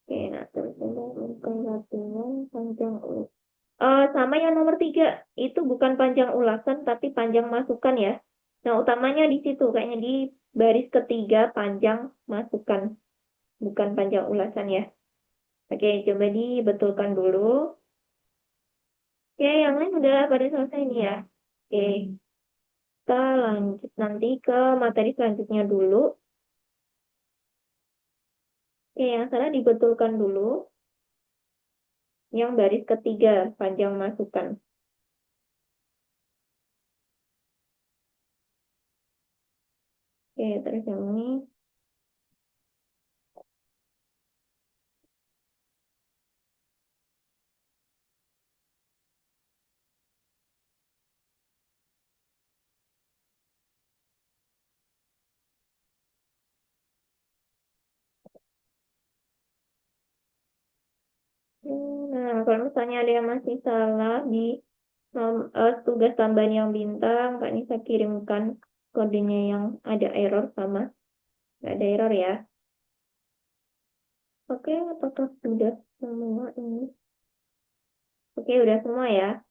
Oke, nah terus latihan panjang sama yang nomor 3, itu bukan panjang ulasan, tapi panjang masukan ya. Nah, utamanya di situ, kayaknya di baris ketiga panjang masukan, bukan panjang ulasan ya. Oke, coba dibetulkan dulu. Oke, yang lain udah pada selesai nih ya. Oke, kita lanjut nanti ke materi selanjutnya dulu. Oke, yang salah dibetulkan dulu. Yang baris ketiga, panjang masukan. Oke, terus yang ini. Nah, kalau misalnya ada yang masih salah di tugas tambahan yang bintang, Kak Nisa kirimkan kodenya yang ada error sama. Nggak ada error ya. Oke, apakah sudah semua ini? Oke, udah semua ya.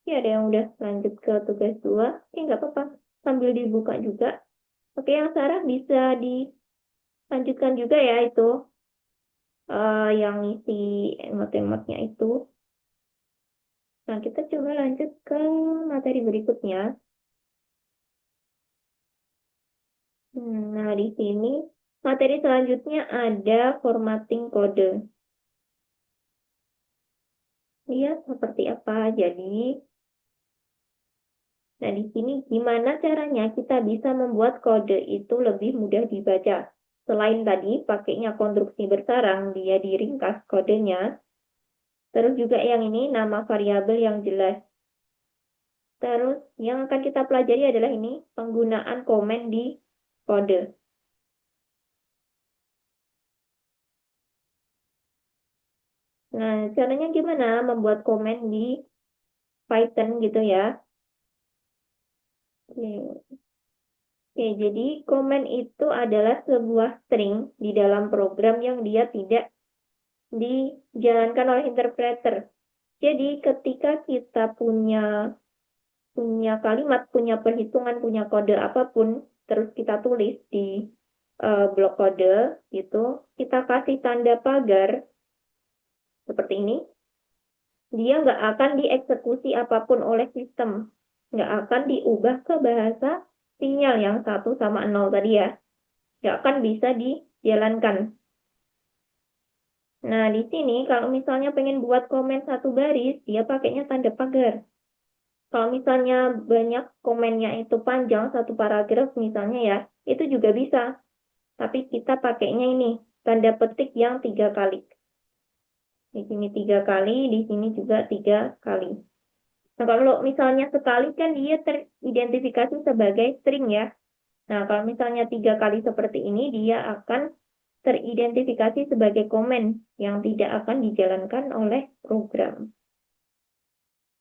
Oke, ada yang udah lanjut ke tugas 2. Oke, nggak apa-apa. Sambil dibuka juga. Oke, yang Sarah bisa dilanjutkan juga ya itu. Yang isi emot-emotnya itu. Nah, kita coba lanjut ke materi berikutnya. Nah, di sini materi selanjutnya ada formatting kode. Lihat seperti apa. Jadi, nah di sini gimana caranya kita bisa membuat kode itu lebih mudah dibaca. Selain tadi pakainya konstruksi bersarang, dia diringkas kodenya. Terus juga yang ini nama variabel yang jelas. Terus yang akan kita pelajari adalah ini penggunaan komen di kode. Nah, caranya gimana membuat komen di Python gitu ya. Oke. Oke, jadi komen itu adalah sebuah string di dalam program yang dia tidak dijalankan oleh interpreter. Jadi ketika kita punya kalimat, punya perhitungan, punya kode apapun, terus kita tulis di blok kode gitu, kita kasih tanda pagar seperti ini, dia nggak akan dieksekusi apapun oleh sistem, nggak akan diubah ke bahasa sinyal yang 1 sama 0 tadi ya, nggak akan bisa dijalankan. Nah, di sini kalau misalnya pengen buat komen satu baris, dia pakainya tanda pagar. Kalau misalnya banyak komennya itu panjang, satu paragraf misalnya ya, itu juga bisa. Tapi kita pakainya ini, tanda petik yang 3 kali. Di sini 3 kali, di sini juga 3 kali. Nah, kalau misalnya sekali kan dia teridentifikasi sebagai string ya. Nah, kalau misalnya 3 kali seperti ini, dia akan teridentifikasi sebagai komen yang tidak akan dijalankan oleh program.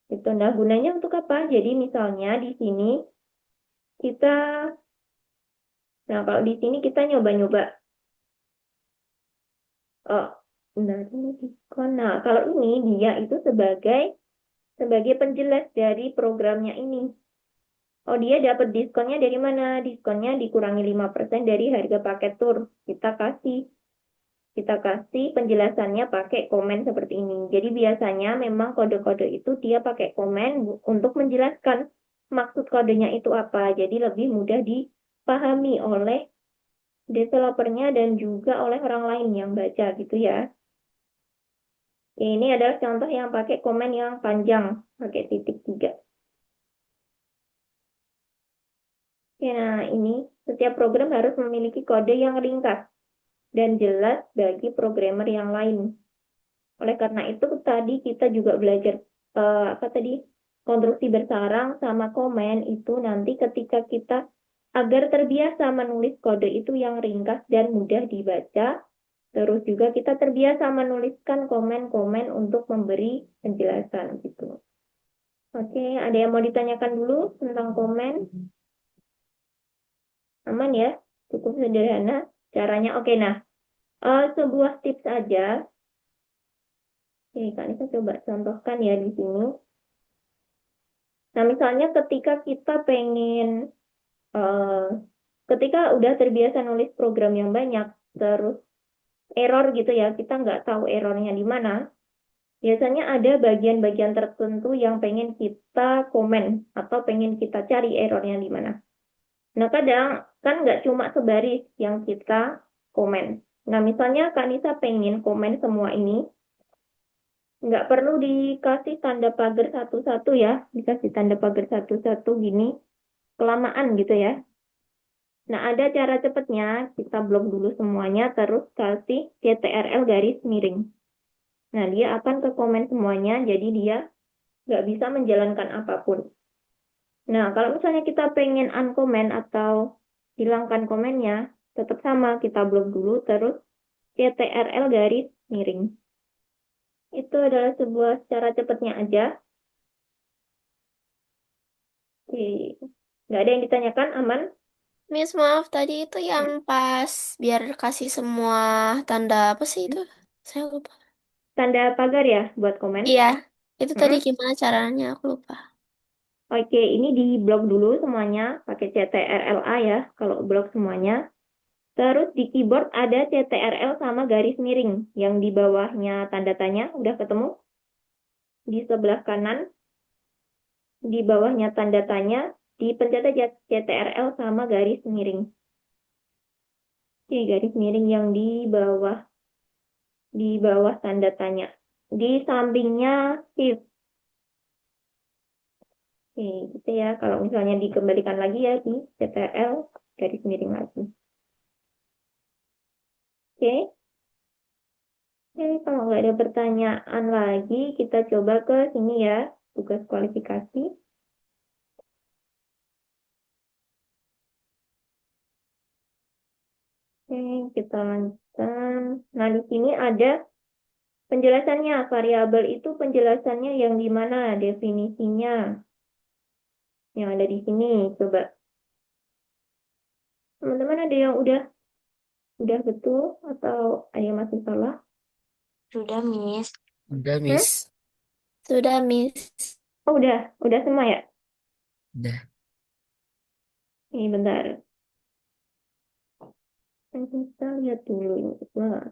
Itu. Nah, gunanya untuk apa? Jadi misalnya di sini kita, nah kalau di sini kita nyoba-nyoba. Oh, benar ini diskon. Nah, kalau ini dia itu sebagai penjelas dari programnya ini. Oh, dia dapat diskonnya dari mana? Diskonnya dikurangi 5% dari harga paket tur. Kita kasih penjelasannya pakai komen seperti ini. Jadi biasanya memang kode-kode itu dia pakai komen untuk menjelaskan maksud kodenya itu apa. Jadi lebih mudah dipahami oleh developernya dan juga oleh orang lain yang baca gitu ya. Ini adalah contoh yang pakai komen yang panjang, pakai titik 3. Oke, nah ini setiap program harus memiliki kode yang ringkas dan jelas bagi programmer yang lain. Oleh karena itu tadi kita juga belajar apa tadi? Konstruksi bersarang sama komen itu nanti ketika kita agar terbiasa menulis kode itu yang ringkas dan mudah dibaca. Terus juga kita terbiasa menuliskan komen-komen untuk memberi penjelasan gitu. Oke, ada yang mau ditanyakan dulu tentang komen? Aman ya? Cukup sederhana caranya. Oke, nah, sebuah tips aja. Oke, Kak Nisa coba contohkan ya di sini. Nah, misalnya eh, ketika udah terbiasa nulis program yang banyak, terus error gitu ya, kita nggak tahu errornya di mana. Biasanya ada bagian-bagian tertentu yang pengen kita komen atau pengen kita cari errornya di mana. Nah, kadang kan nggak cuma sebaris yang kita komen. Nah, misalnya Kak Nisa pengen komen semua ini, nggak perlu dikasih tanda pagar satu-satu ya, dikasih tanda pagar satu-satu gini, kelamaan gitu ya. Nah, ada cara cepatnya, kita blok dulu semuanya, terus kasih CTRL garis miring. Nah, dia akan ke komen semuanya, jadi dia nggak bisa menjalankan apapun. Nah, kalau misalnya kita pengen uncomment atau hilangkan komennya, tetap sama, kita blok dulu, terus CTRL garis miring. Itu adalah sebuah cara cepatnya aja. Oke. Nggak ada yang ditanyakan, aman? Miss, maaf tadi itu yang pas biar kasih semua tanda apa sih itu? Saya lupa. Tanda pagar ya buat komen. Iya, itu tadi Mm-mm. gimana caranya? Aku lupa. Oke, ini di blok dulu semuanya, pakai CTRL-A ya, kalau blok semuanya. Terus di keyboard ada CTRL sama garis miring, yang di bawahnya tanda tanya, udah ketemu? Di sebelah kanan, di bawahnya tanda tanya, dipencet aja CTRL sama garis miring. Oke, garis miring yang di bawah tanda tanya. Di sampingnya shift. Oke, gitu ya. Kalau misalnya dikembalikan lagi ya di CTRL garis miring lagi. Oke. Oke, kalau nggak ada pertanyaan lagi, kita coba ke sini ya, tugas kualifikasi. Oke, kita lanjutkan. Nah, di sini ada penjelasannya. Variabel itu penjelasannya yang di mana, definisinya. Yang ada di sini, coba. Teman-teman ada yang udah betul atau ada yang masih salah? Sudah, Miss. Udah, Hmm? Miss. Sudah, Miss. Oh, udah semua ya? Udah. Ini bentar. Kita lihat dulu ini. Wah.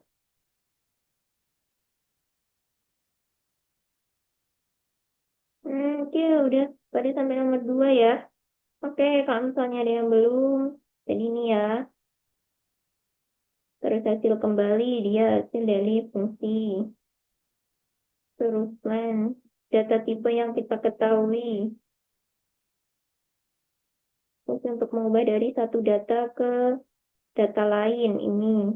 Oke, udah pada sampai nomor 2 ya. Oke, kalau misalnya ada yang belum, jadi ini ya, terus hasil kembali, dia hasil dari fungsi, terus len, data tipe yang kita ketahui, terus untuk mengubah dari satu data ke data lain, ini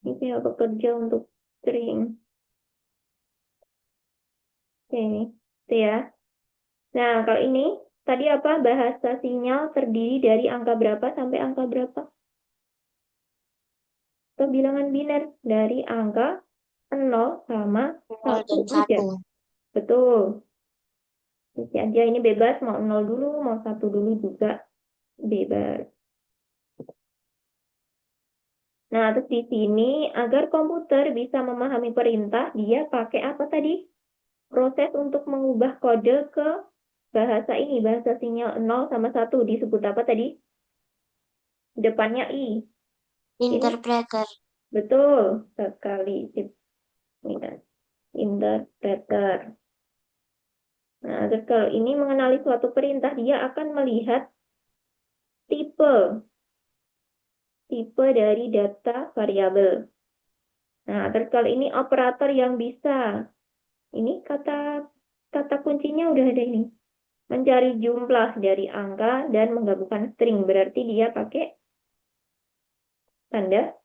kayak bekerja untuk string. Oke, itu ya. Nah, kalau ini, tadi apa? Bahasa sinyal terdiri dari angka berapa sampai angka berapa? Atau bilangan biner dari angka 0 sama 0 1 dan aja. 1. Betul. Isi aja ini bebas, mau 0 dulu, mau 1 dulu juga bebas. Nah, terus di sini agar komputer bisa memahami perintah, dia pakai apa tadi? Proses untuk mengubah kode ke bahasa ini, bahasa sinyal 0 sama 1 disebut apa tadi? Depannya I. Ini Interpreter. betul sekali. Ini, interpreter. Nah, terus kalau ini mengenali suatu perintah, dia akan melihat tipe tipe dari data variabel. Nah, terus kalau ini operator yang bisa, ini kata kata kuncinya udah ada ini. Mencari jumlah dari angka dan menggabungkan string. Berarti dia pakai tanda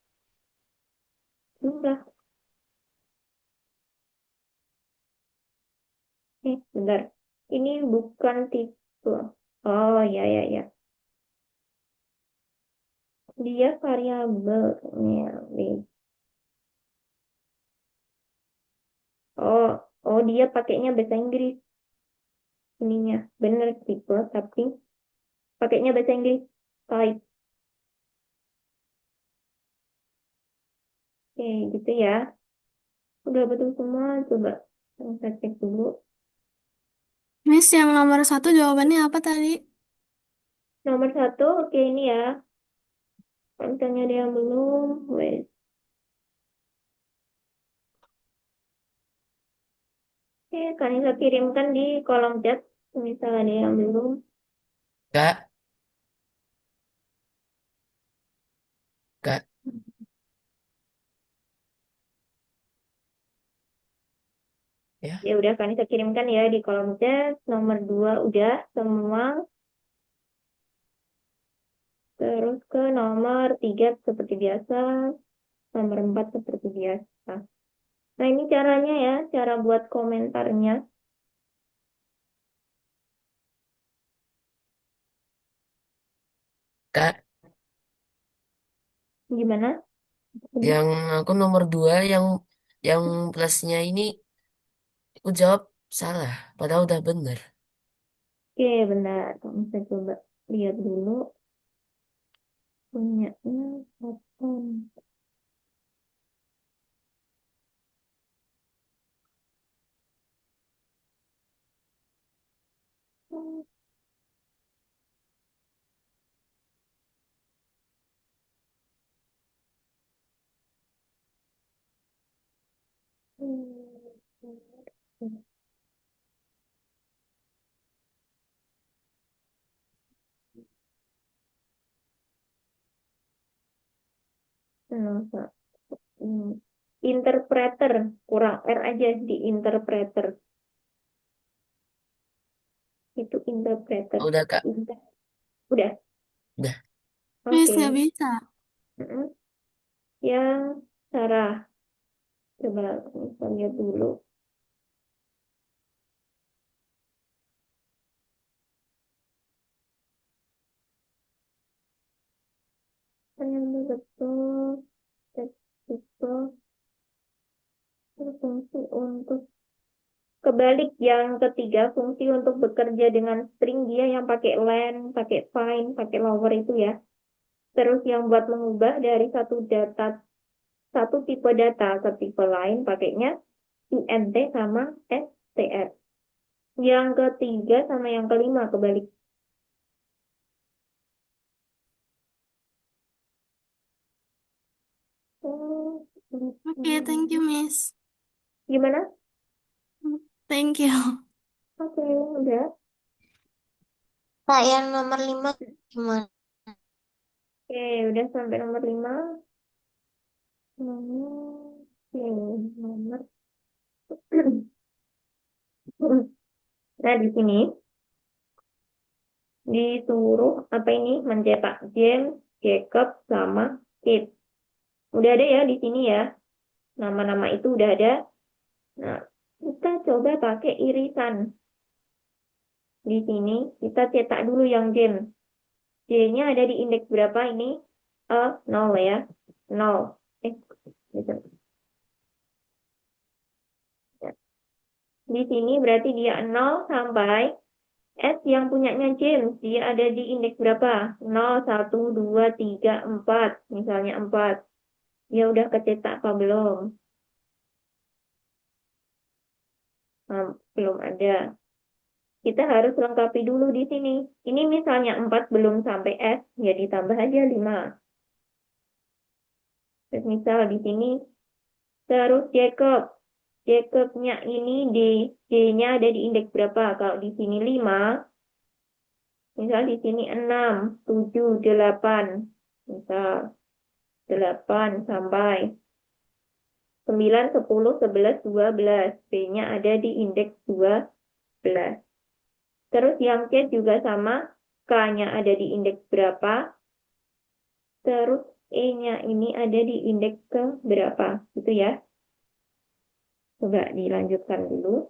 jumlah. Bentar. Ini bukan tipe. Oh, ya, ya, ya. Dia variabel. Ya, oh, oh, dia pakainya bahasa Inggris. Ininya. Bener tipe, tapi pakainya bahasa Inggris. Type. Oke, gitu ya. Udah betul semua. Coba saya cek dulu. Miss, yang nomor satu jawabannya apa tadi? Nomor satu, oke ini ya. Kalau misalnya ada yang belum, wait. Oke, kalian bisa kirimkan di kolom chat. Misalnya ada yang belum. Kak, Kak, ya. Ya udah, kalian bisa kirimkan ya di kolom chat. Nomor dua udah semua. Terus ke nomor tiga seperti biasa. Nomor empat seperti biasa. Nah ini caranya ya, cara buat komentarnya. Kak, Gimana? Ini. yang aku nomor 2 yang plusnya ini aku jawab salah, padahal udah bener. Oke, benar. Kamu bisa coba lihat dulu. Punyanya kapan? Interpreter, kurang R aja di interpreter. Itu interpreter. Udah, Kak. Inter. Udah, Udah. Miss, oke. nggak bisa. Mm-mm. Yang Sarah, coba kita lihat dulu. Ternyata betul. Betul. Fungsi untuk kebalik yang ketiga, fungsi untuk bekerja dengan string dia yang pakai len, pakai find, pakai lower itu ya. Terus yang buat mengubah dari satu tipe data ke tipe lain pakainya int sama str. Yang ketiga sama yang kelima kebalik. Oh, Oke, thank you, Miss. gimana? Thank you. Oke, udah. Kak, yang nomor 5 gimana? Oke, udah sampai nomor 5. Oke, nomor. Nah, di sini disuruh apa ini mencetak James, Jacob, sama Kate. Udah ada ya di sini ya. Nama-nama itu udah ada. Nah, kita coba pakai irisan. Di sini kita cetak dulu yang James. J-nya ada di indeks berapa ini? 0 ya. 0. Gitu. Di sini berarti dia 0 sampai S yang punyanya James. Dia ada di indeks berapa? 0, 1, 2, 3, 4. Misalnya 4. Ya udah kecetak apa belum? Belum ada. Kita harus lengkapi dulu di sini. Ini misalnya 4 belum sampai S, ya ditambah aja 5. Terus misal di sini, terus Jacob. Jacobnya ini D-nya ada di indeks berapa? Kalau di sini 5, misal di sini 6, 7, 8. Misal 8 sampai 9, 10, 11, 12. B-nya ada di indeks 12. Terus yang C juga sama, K-nya ada di indeks berapa, terus E-nya ini ada di indeks ke berapa, gitu ya. Coba dilanjutkan dulu.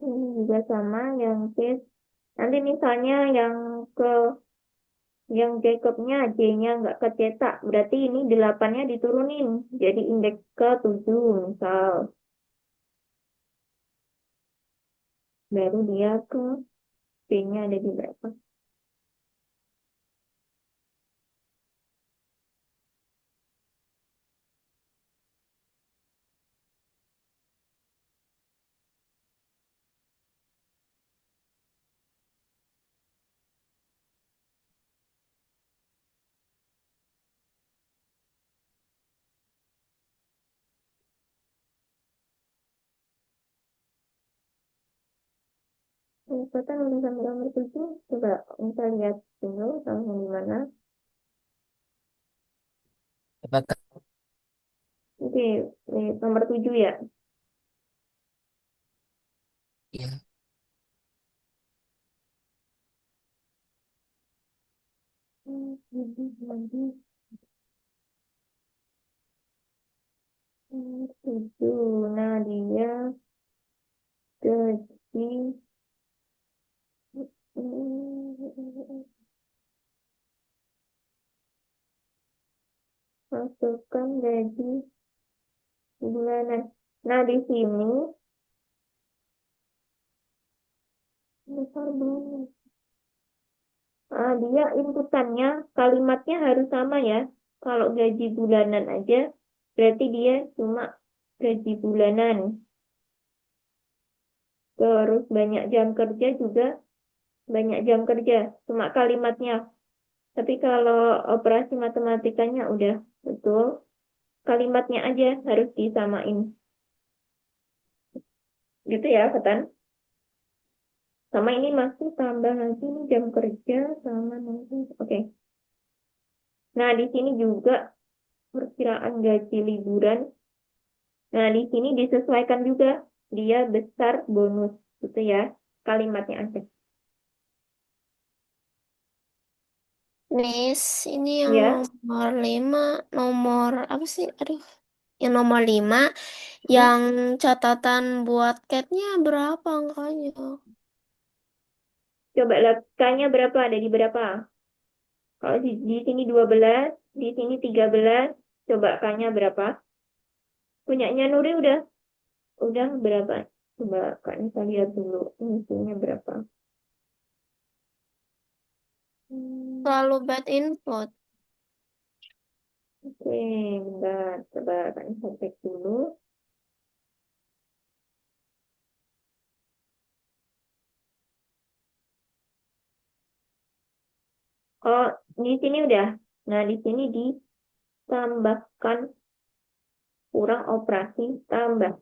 Ini juga sama yang C. Nanti misalnya yang Jacobnya J-nya nggak kecetak, berarti ini 8-nya diturunin. Jadi indeks ke 7 misal. Baru dia ke B-nya ada di berapa. Kelihatan udah sampai nomor 7. Coba kita lihat dulu sama di mana. Apakah Oke, ini nomor 7 ya. ya? Lagi nomor 7. Nah, dia gaji masukkan gaji bulanan. Nah, di sini besar banget. Dia inputannya kalimatnya harus sama ya. Kalau gaji bulanan aja, berarti dia cuma gaji bulanan. Terus banyak jam kerja juga banyak jam kerja, cuma kalimatnya. Tapi kalau operasi matematikanya udah betul, kalimatnya aja harus disamain. Gitu ya, Ketan. Sama ini masih tambah lagi nih jam kerja sama nanti. Oke. Nah, di sini juga perkiraan gaji liburan. Nah, di sini disesuaikan juga. Dia besar bonus. Gitu ya. Kalimatnya aja. Miss, ini yang Ya. nomor 5, nomor apa sih? Aduh, yang nomor 5, Hmm. yang catatan buat catnya berapa angkanya? Coba lihat K-nya berapa? Ada di berapa? Kalau di sini 12, di sini 13, coba K-nya berapa? Punyanya Nuri udah berapa? Coba Kak Nisa lihat dulu. Isinya berapa? Selalu bad input. Oke, bentar. Coba Kak Nisa cek dulu. Oh, di sini udah. Nah, di sini ditambahkan kurang operasi tambah.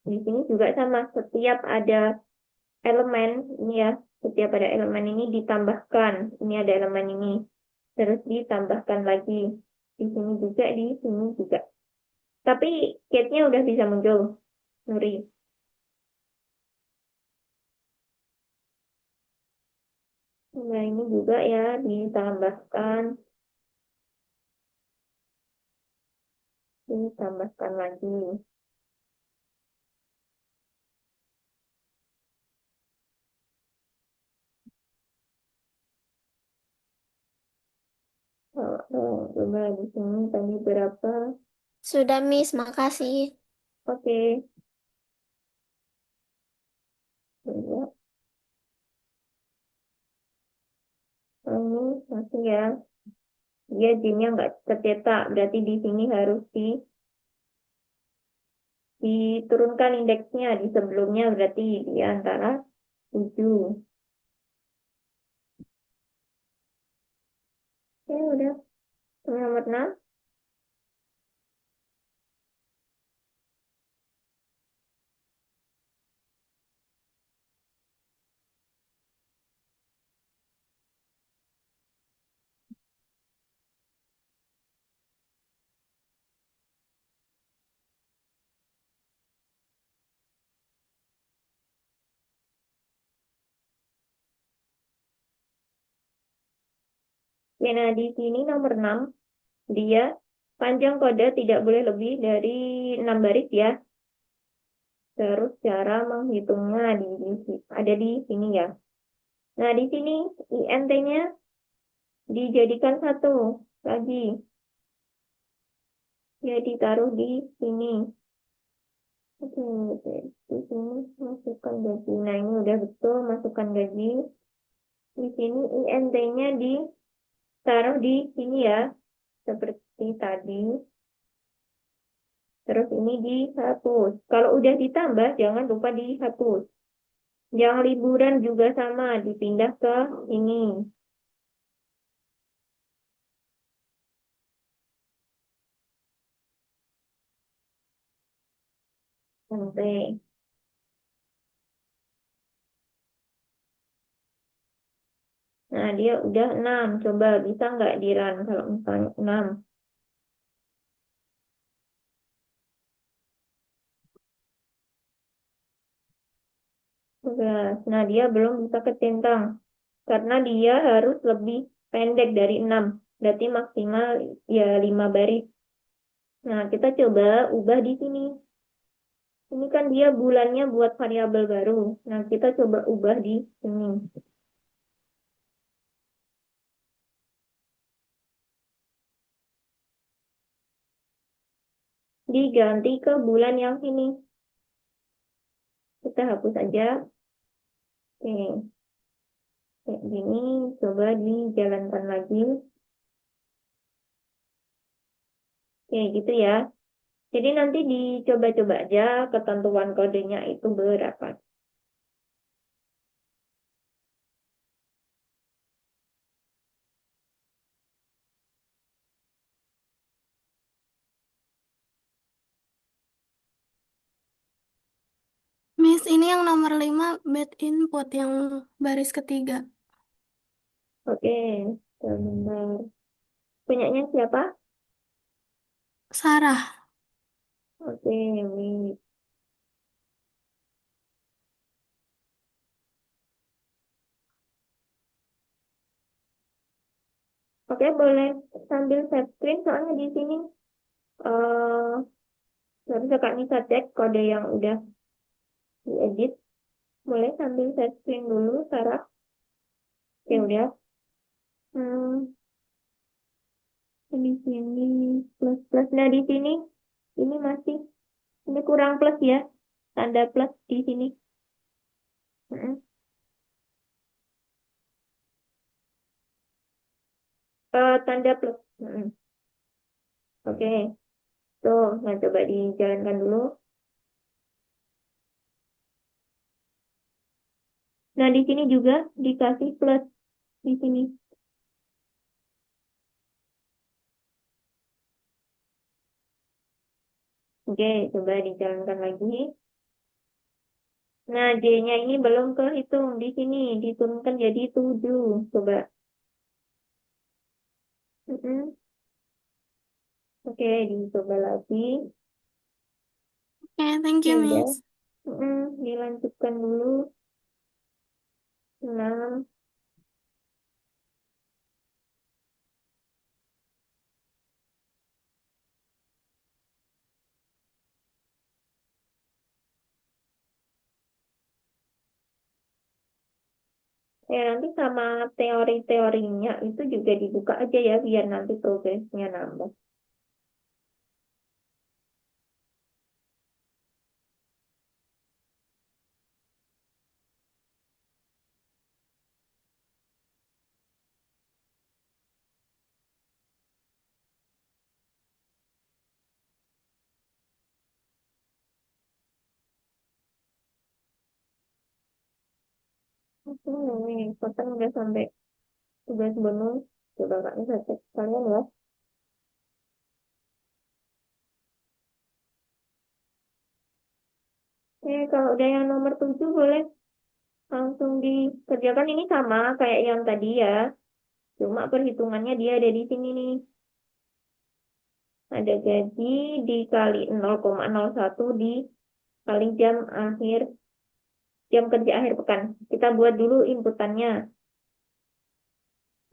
Di sini juga sama. Setiap ada elemen, ini ya. Setiap ada elemen ini ditambahkan. Ini ada elemen ini. Terus ditambahkan lagi. Di sini juga, di sini juga. Tapi Kate-nya udah bisa muncul, Nuri. Nah, ini juga ya ditambahkan lagi. Coba di sini tadi berapa? Sudah, Miss. Makasih. Oke, coba. Ini masih ya. Dia jinnya nggak tercetak, berarti di sini harus diturunkan indeksnya. Di sebelumnya berarti di antara 7. Oke, udah. Nomor 6. Ya, nah di sini nomor 6, dia panjang kode tidak boleh lebih dari 6 baris ya. Terus cara menghitungnya ada di sini ya. Nah, di sini INT-nya dijadikan satu lagi. Ya, ditaruh di sini. Oke, oke. Di sini masukkan gaji. Nah, ini udah betul masukkan gaji. Di sini INT-nya ditaruh di sini ya. Seperti tadi. Terus ini dihapus. Kalau udah ditambah, jangan lupa dihapus. Yang liburan juga sama, dipindah ke ini. Sampai. Nah, dia udah 6. Coba bisa nggak di-run kalau misalnya 6? Udah. Nah, dia belum bisa kecentang. Karena dia harus lebih pendek dari 6. Berarti maksimal ya 5 baris. Nah, kita coba ubah di sini. Ini kan dia bulannya buat variabel baru. Nah, kita coba ubah di sini. Diganti ke bulan yang sini. Kita hapus aja. Oke, kayak gini. Coba dijalankan lagi. Oke, gitu ya. Jadi nanti dicoba-coba aja ketentuan kodenya itu berapa. Miss, ini yang nomor 5 bad input yang baris ketiga. Oke, sebentar. Punyanya siapa? Sarah. Oke, wait. Oke, boleh sambil share screen soalnya di sini eh bisa Kak Nisa cek kode yang udah diedit. Boleh sambil share screen dulu, Sarah. Oke, udah. Hmm, di sini plus plus. Nah, di sini ini masih ini kurang plus ya. Tanda plus di sini. Mm-mm. Tanda plus. Mm-mm. Oke, tuh, nah coba dijalankan dulu. Nah, di sini juga dikasih plus di sini. Oke, coba dijalankan lagi. Nah, J-nya ini belum kehitung di sini, diturunkan jadi 7. Coba. Mm-mm. Oke, dicoba lagi. Oke, thank Ya you, udah. Miss. Dilanjutkan dulu. 6. Ya, nanti sama teori-teorinya itu juga dibuka aja ya, biar nanti progresnya nambah. Oke, ini kotak udah sampai tugas bonus. Coba kakaknya saya cek sekalian ya. Oke, kalau udah yang nomor 7 boleh langsung dikerjakan. Ini sama kayak yang tadi ya. Cuma perhitungannya dia ada di sini nih. Ada gaji dikali 0,01 dikali jam kerja akhir pekan. Kita buat dulu inputannya.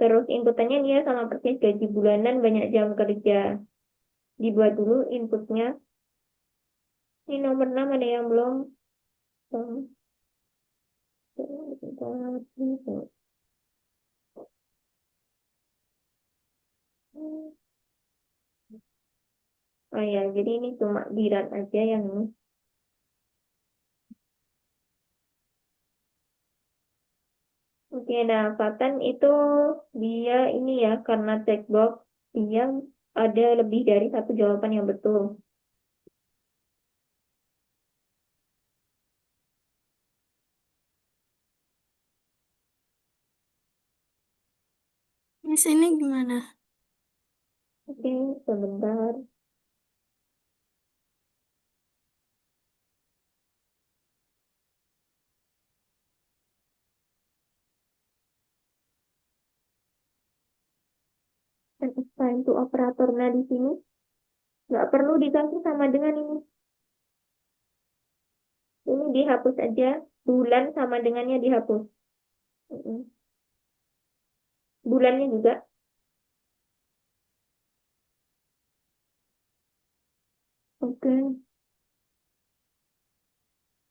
Terus inputannya dia sama persis gaji bulanan banyak jam kerja. Dibuat dulu inputnya. Ini nomor 6 ada yang belum. Oh ya, jadi ini cuma diran aja yang ini. Oke, nah Fatan itu dia ini ya, karena checkbox, dia ada lebih dari satu jawaban yang betul. Miss, ini gimana? Oke, sebentar. Dan assign to operator. Nah, di sini nggak perlu dikasih sama dengan ini. Ini dihapus aja. Bulan sama dengannya dihapus. Mm-mm. Bulannya juga. Oke.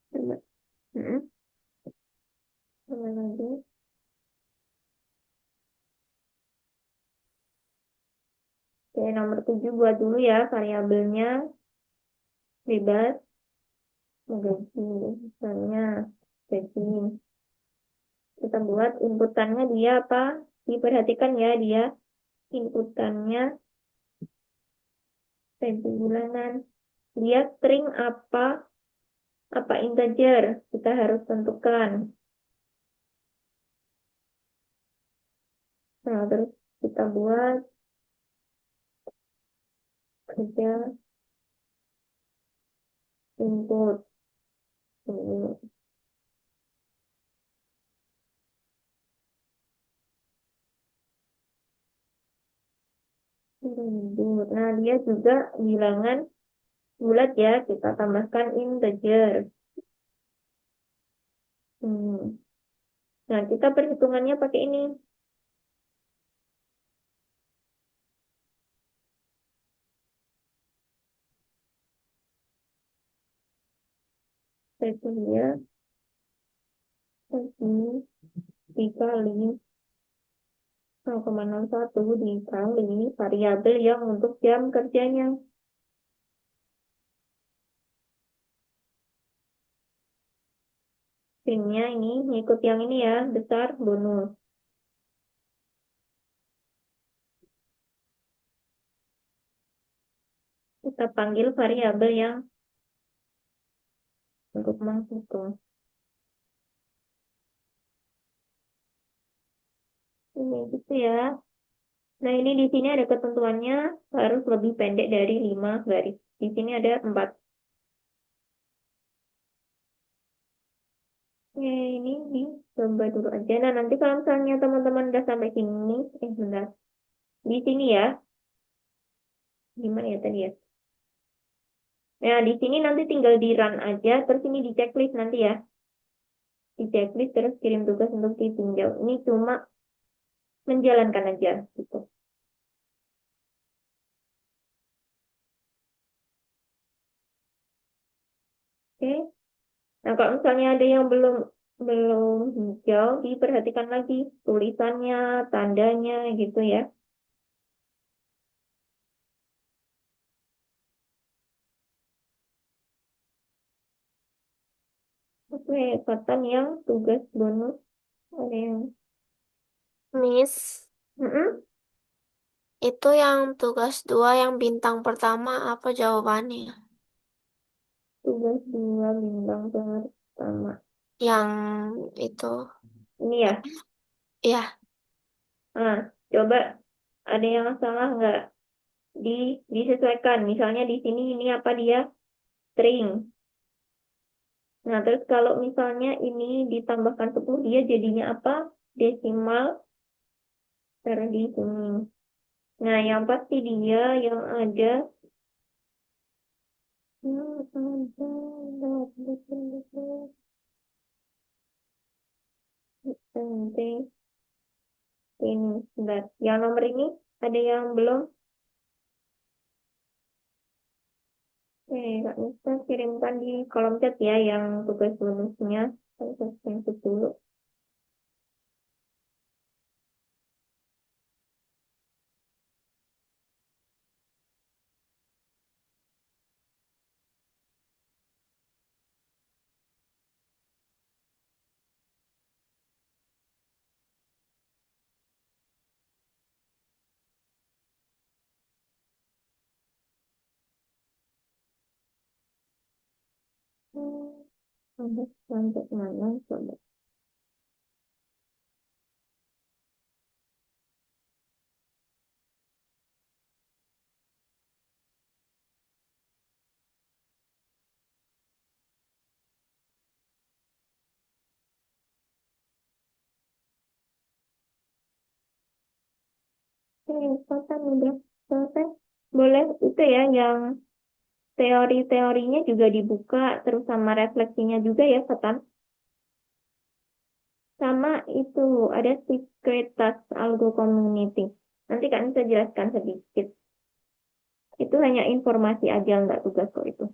Coba. Mm-mm. Coba lagi. Oke, nomor 7 buat dulu ya variabelnya. Bebas. Gaji. Misalnya gaji. Kita buat inputannya dia apa? Diperhatikan ya dia inputannya gaji bulanan. Dia string apa integer. Kita harus tentukan. Nah, terus kita buat kerja input. Ini. Input. Nah, dia juga bilangan bulat ya. Kita tambahkan integer. Hmm. Nah, kita perhitungannya pakai ini. Gajinya gaji dikali 0,01 dikali variabel yang untuk jam kerjanya. Stringnya ini ngikut yang ini ya, besar bonus. Kita panggil variabel yang untuk menghitung. Ini gitu ya. Nah, ini di sini ada ketentuannya harus lebih pendek dari 5 garis. Di sini ada 4. Oke, ini dicoba dulu aja. Nah, nanti kalau misalnya teman-teman udah sampai sini, bentar. Di sini ya, gimana ya tadi ya? Nah, di sini nanti tinggal di run aja, terus ini di checklist nanti ya. Di checklist terus kirim tugas untuk ditinjau. Ini cuma menjalankan aja gitu. Oke. Nah, kalau misalnya ada yang belum belum hijau, diperhatikan lagi tulisannya, tandanya gitu ya. Oke, katan yang tugas bonus ada yang Miss, Mm-mm. itu yang tugas 2 yang bintang pertama apa jawabannya? Tugas dua bintang pertama. Yang itu, Ini ya. ya, Nah, coba ada yang salah nggak? Di disesuaikan. Misalnya di sini ini apa dia? String. Nah, terus kalau misalnya ini ditambahkan 10 dia jadinya apa? Desimal taruh di sini. Nah, yang pasti dia yang ada penting ini. Sebentar. Yang nomor ini ada yang belum? Kak Nisa kirimkan di kolom chat ya yang tugas bonusnya. Saya cancel dulu. Sampai mana coba? Kapan udah selesai? Boleh itu ya yang teori-teorinya juga dibuka terus sama refleksinya juga ya, Fatan. Sama itu ada secret task algo community. Nanti kan bisa jelaskan sedikit. Itu hanya informasi aja nggak tugas kok itu.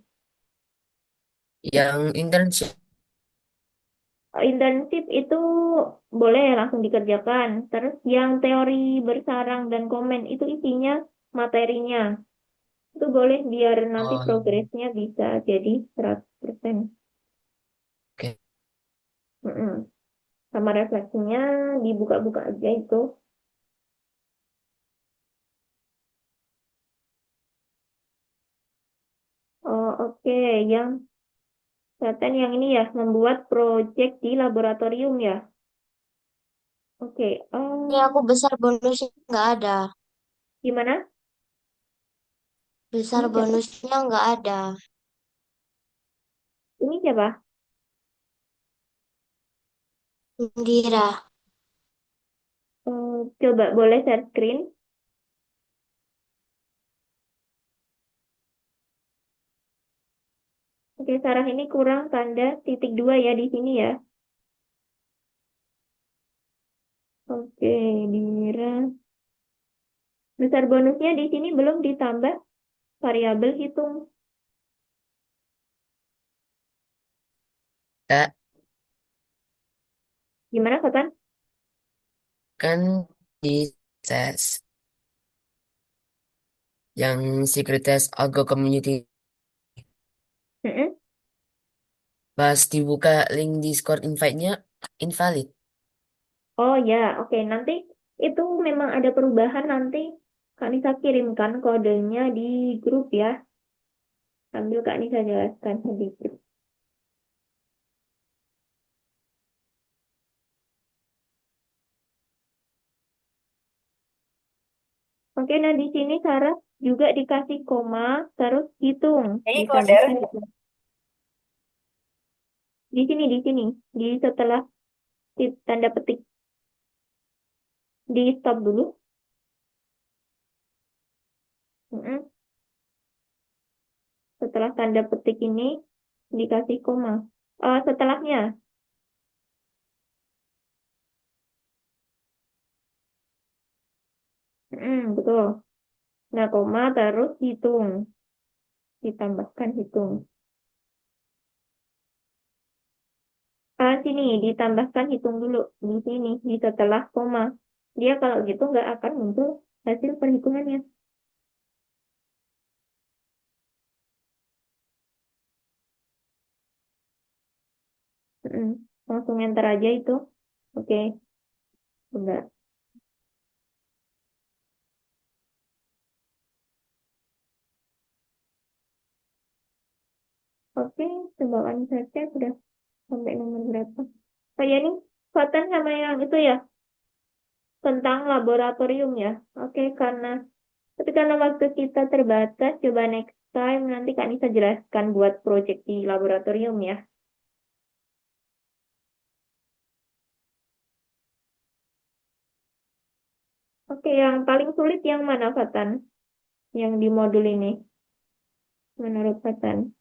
Yang internship. Internship itu boleh langsung dikerjakan. Terus yang teori bersarang dan komen itu isinya materinya. Itu boleh biar nanti Oh, progresnya bisa jadi 100%. oke. Mm-mm. Sama refleksinya dibuka-buka aja itu. Oh, oke. Yang Saten yang ini ya, membuat project di laboratorium ya. Oke. Ini aku besar bonusnya nggak ada. Gimana? Besar Ini siapa? bonusnya nggak ada. Ini siapa? Indira. Coba boleh share screen. Oke, Sarah ini kurang tanda titik dua ya di sini ya. Oke, Dira. Besar bonusnya di sini belum ditambah variabel hitung. Kak, Gimana, Fatan? kan di tes yang secret test algo community Mm-mm. pas dibuka link Discord invite-nya invalid. Oh ya, oke. Nanti itu memang ada perubahan nanti. Kak Nisa kirimkan kodenya di grup ya. Sambil Kak Nisa jelaskan sedikit. Oke, nah di sini Sarah juga dikasih koma, terus hitung. Ditambahkan gitu. Di sini. Di setelah tanda petik. Di stop dulu. Mm-mm. setelah tanda petik ini dikasih koma. Setelahnya, betul. Nah, koma terus hitung, ditambahkan hitung. Sini ditambahkan hitung dulu di sini di setelah koma. Dia kalau gitu nggak akan muncul hasil perhitungannya. Mm, Langsung enter aja itu. Oke, udah. Oke, cobaan saya sudah sampai nomor berapa? Oh ya nih, Fatan sama yang itu ya, tentang laboratorium ya. Oke, karena waktu kita terbatas, coba next time nanti Kak Nisa jelaskan buat project di laboratorium ya. Oke, yang paling sulit yang mana, Fatan? Yang di modul ini, menurut Fatan?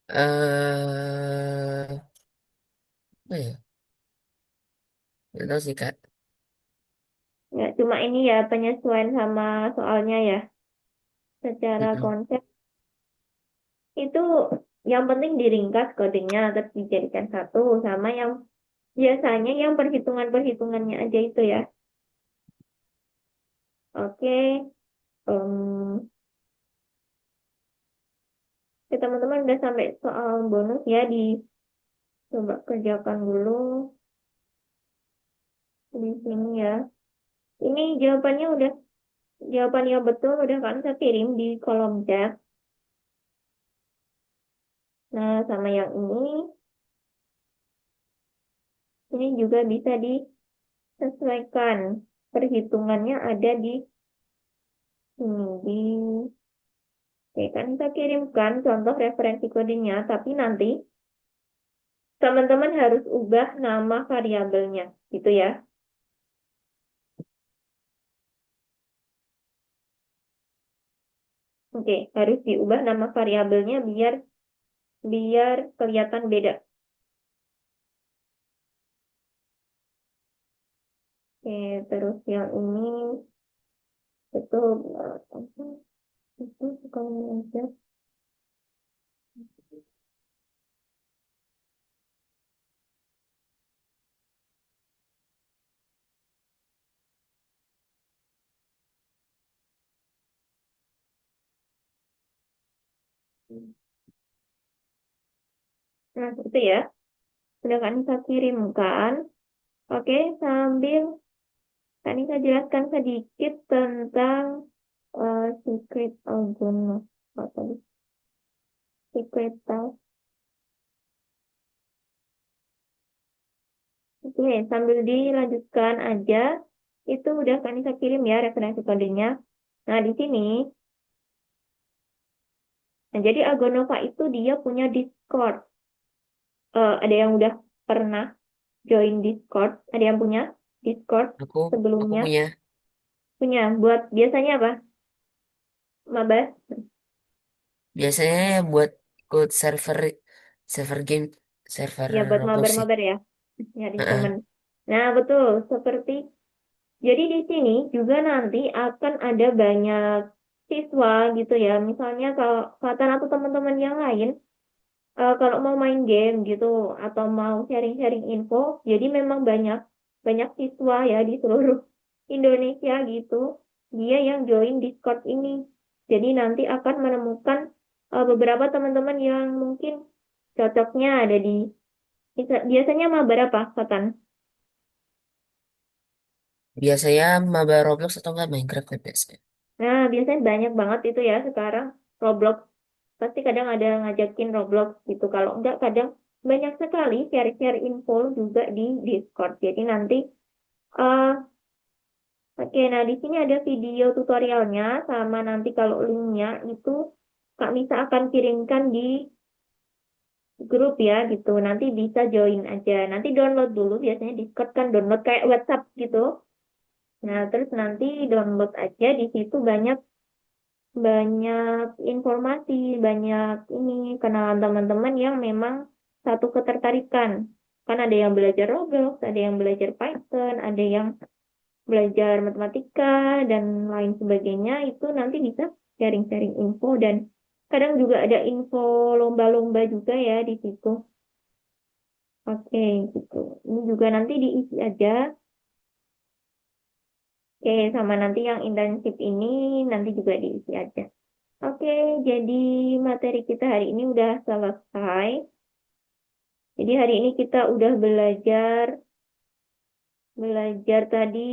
eh apa ya? Nggak tahu sih, Kak. Ya, cuma ini ya, penyesuaian sama soalnya ya. Secara Mm-mm. konsep, itu yang penting diringkas kodenya, terus dijadikan satu. Sama yang biasanya yang perhitungan-perhitungannya aja itu ya. Oke, em, teman-teman udah sampai soal bonus ya, coba kerjakan dulu di sini ya. Ini jawaban yang betul udah kan saya kirim di kolom chat. Nah, sama yang ini juga bisa disesuaikan. Perhitungannya ada di sini. Oke, kan saya kirimkan contoh referensi kodenya, tapi nanti teman-teman harus ubah nama variabelnya, gitu ya. Oke, harus diubah nama variabelnya biar biar kelihatan beda. Oke, terus yang ini itu kalau aja. Nah, itu ya. Sudah kan saya kirimkan. Oke, sambil tadi saya jelaskan sedikit tentang secret algoritma. Apa tadi? Secret task. Oke, sambil dilanjutkan aja. Itu udah kan saya kirim ya referensi kodenya. Nah, di sini, nah jadi Algonova itu dia punya Discord. Ada yang udah pernah join Discord? Ada yang punya Discord Aku sebelumnya? punya. Punya. Buat biasanya apa? Maba? Biasanya buat ikut server server game, server Ya, buat Roblox sih. mabar-mabar ya. Nyari Heeh. temen. Nah, betul. Jadi di sini juga nanti akan ada banyak siswa gitu ya. Misalnya kalau Fatan atau teman-teman yang lain, kalau mau main game gitu atau mau sharing-sharing info, jadi memang banyak banyak siswa ya di seluruh Indonesia gitu. Dia yang join Discord ini. Jadi nanti akan menemukan beberapa teman-teman yang mungkin cocoknya ada biasanya mau berapa, Fatan? Biasanya maba Roblox atau enggak Minecraft kan biasanya. Nah, biasanya banyak banget itu ya sekarang Roblox. Pasti kadang ada ngajakin Roblox gitu. Kalau enggak, kadang banyak sekali share-share info juga di Discord. Jadi nanti, eh oke, nah di sini ada video tutorialnya sama nanti kalau linknya itu Kak Nisa akan kirimkan di grup ya gitu. Nanti bisa join aja. Nanti download dulu. Biasanya Discord kan download kayak WhatsApp gitu. Nah, terus nanti download aja di situ banyak banyak informasi, banyak ini kenalan teman-teman yang memang satu ketertarikan. Kan ada yang belajar Roblox, ada yang belajar Python, ada yang belajar matematika dan lain sebagainya. Itu nanti bisa sharing-sharing info dan kadang juga ada info lomba-lomba juga ya di situ. Oke, gitu. Ini juga nanti diisi aja. Oke, sama nanti yang internship ini nanti juga diisi aja. Oke, jadi materi kita hari ini udah selesai. Jadi hari ini kita udah belajar belajar tadi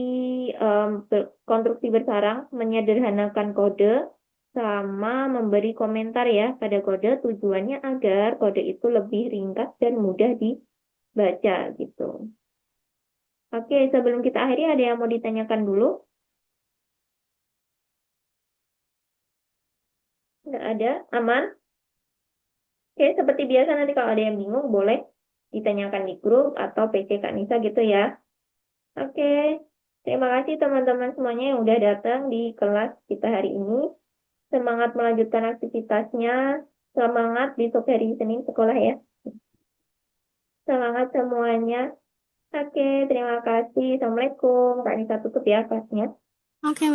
konstruksi bersarang, menyederhanakan kode, sama memberi komentar ya pada kode. Tujuannya agar kode itu lebih ringkas dan mudah dibaca gitu. Oke, sebelum kita akhiri ada yang mau ditanyakan dulu? Nggak ada? Aman? Oke, seperti biasa nanti kalau ada yang bingung boleh ditanyakan di grup atau PC Kak Nisa gitu ya. Oke, terima kasih teman-teman semuanya yang udah datang di kelas kita hari ini. Semangat melanjutkan aktivitasnya. Semangat besok hari Senin sekolah ya. Semangat semuanya. Oke, terima kasih. Assalamualaikum. Kak Nisa tutup ya kelasnya. Oke,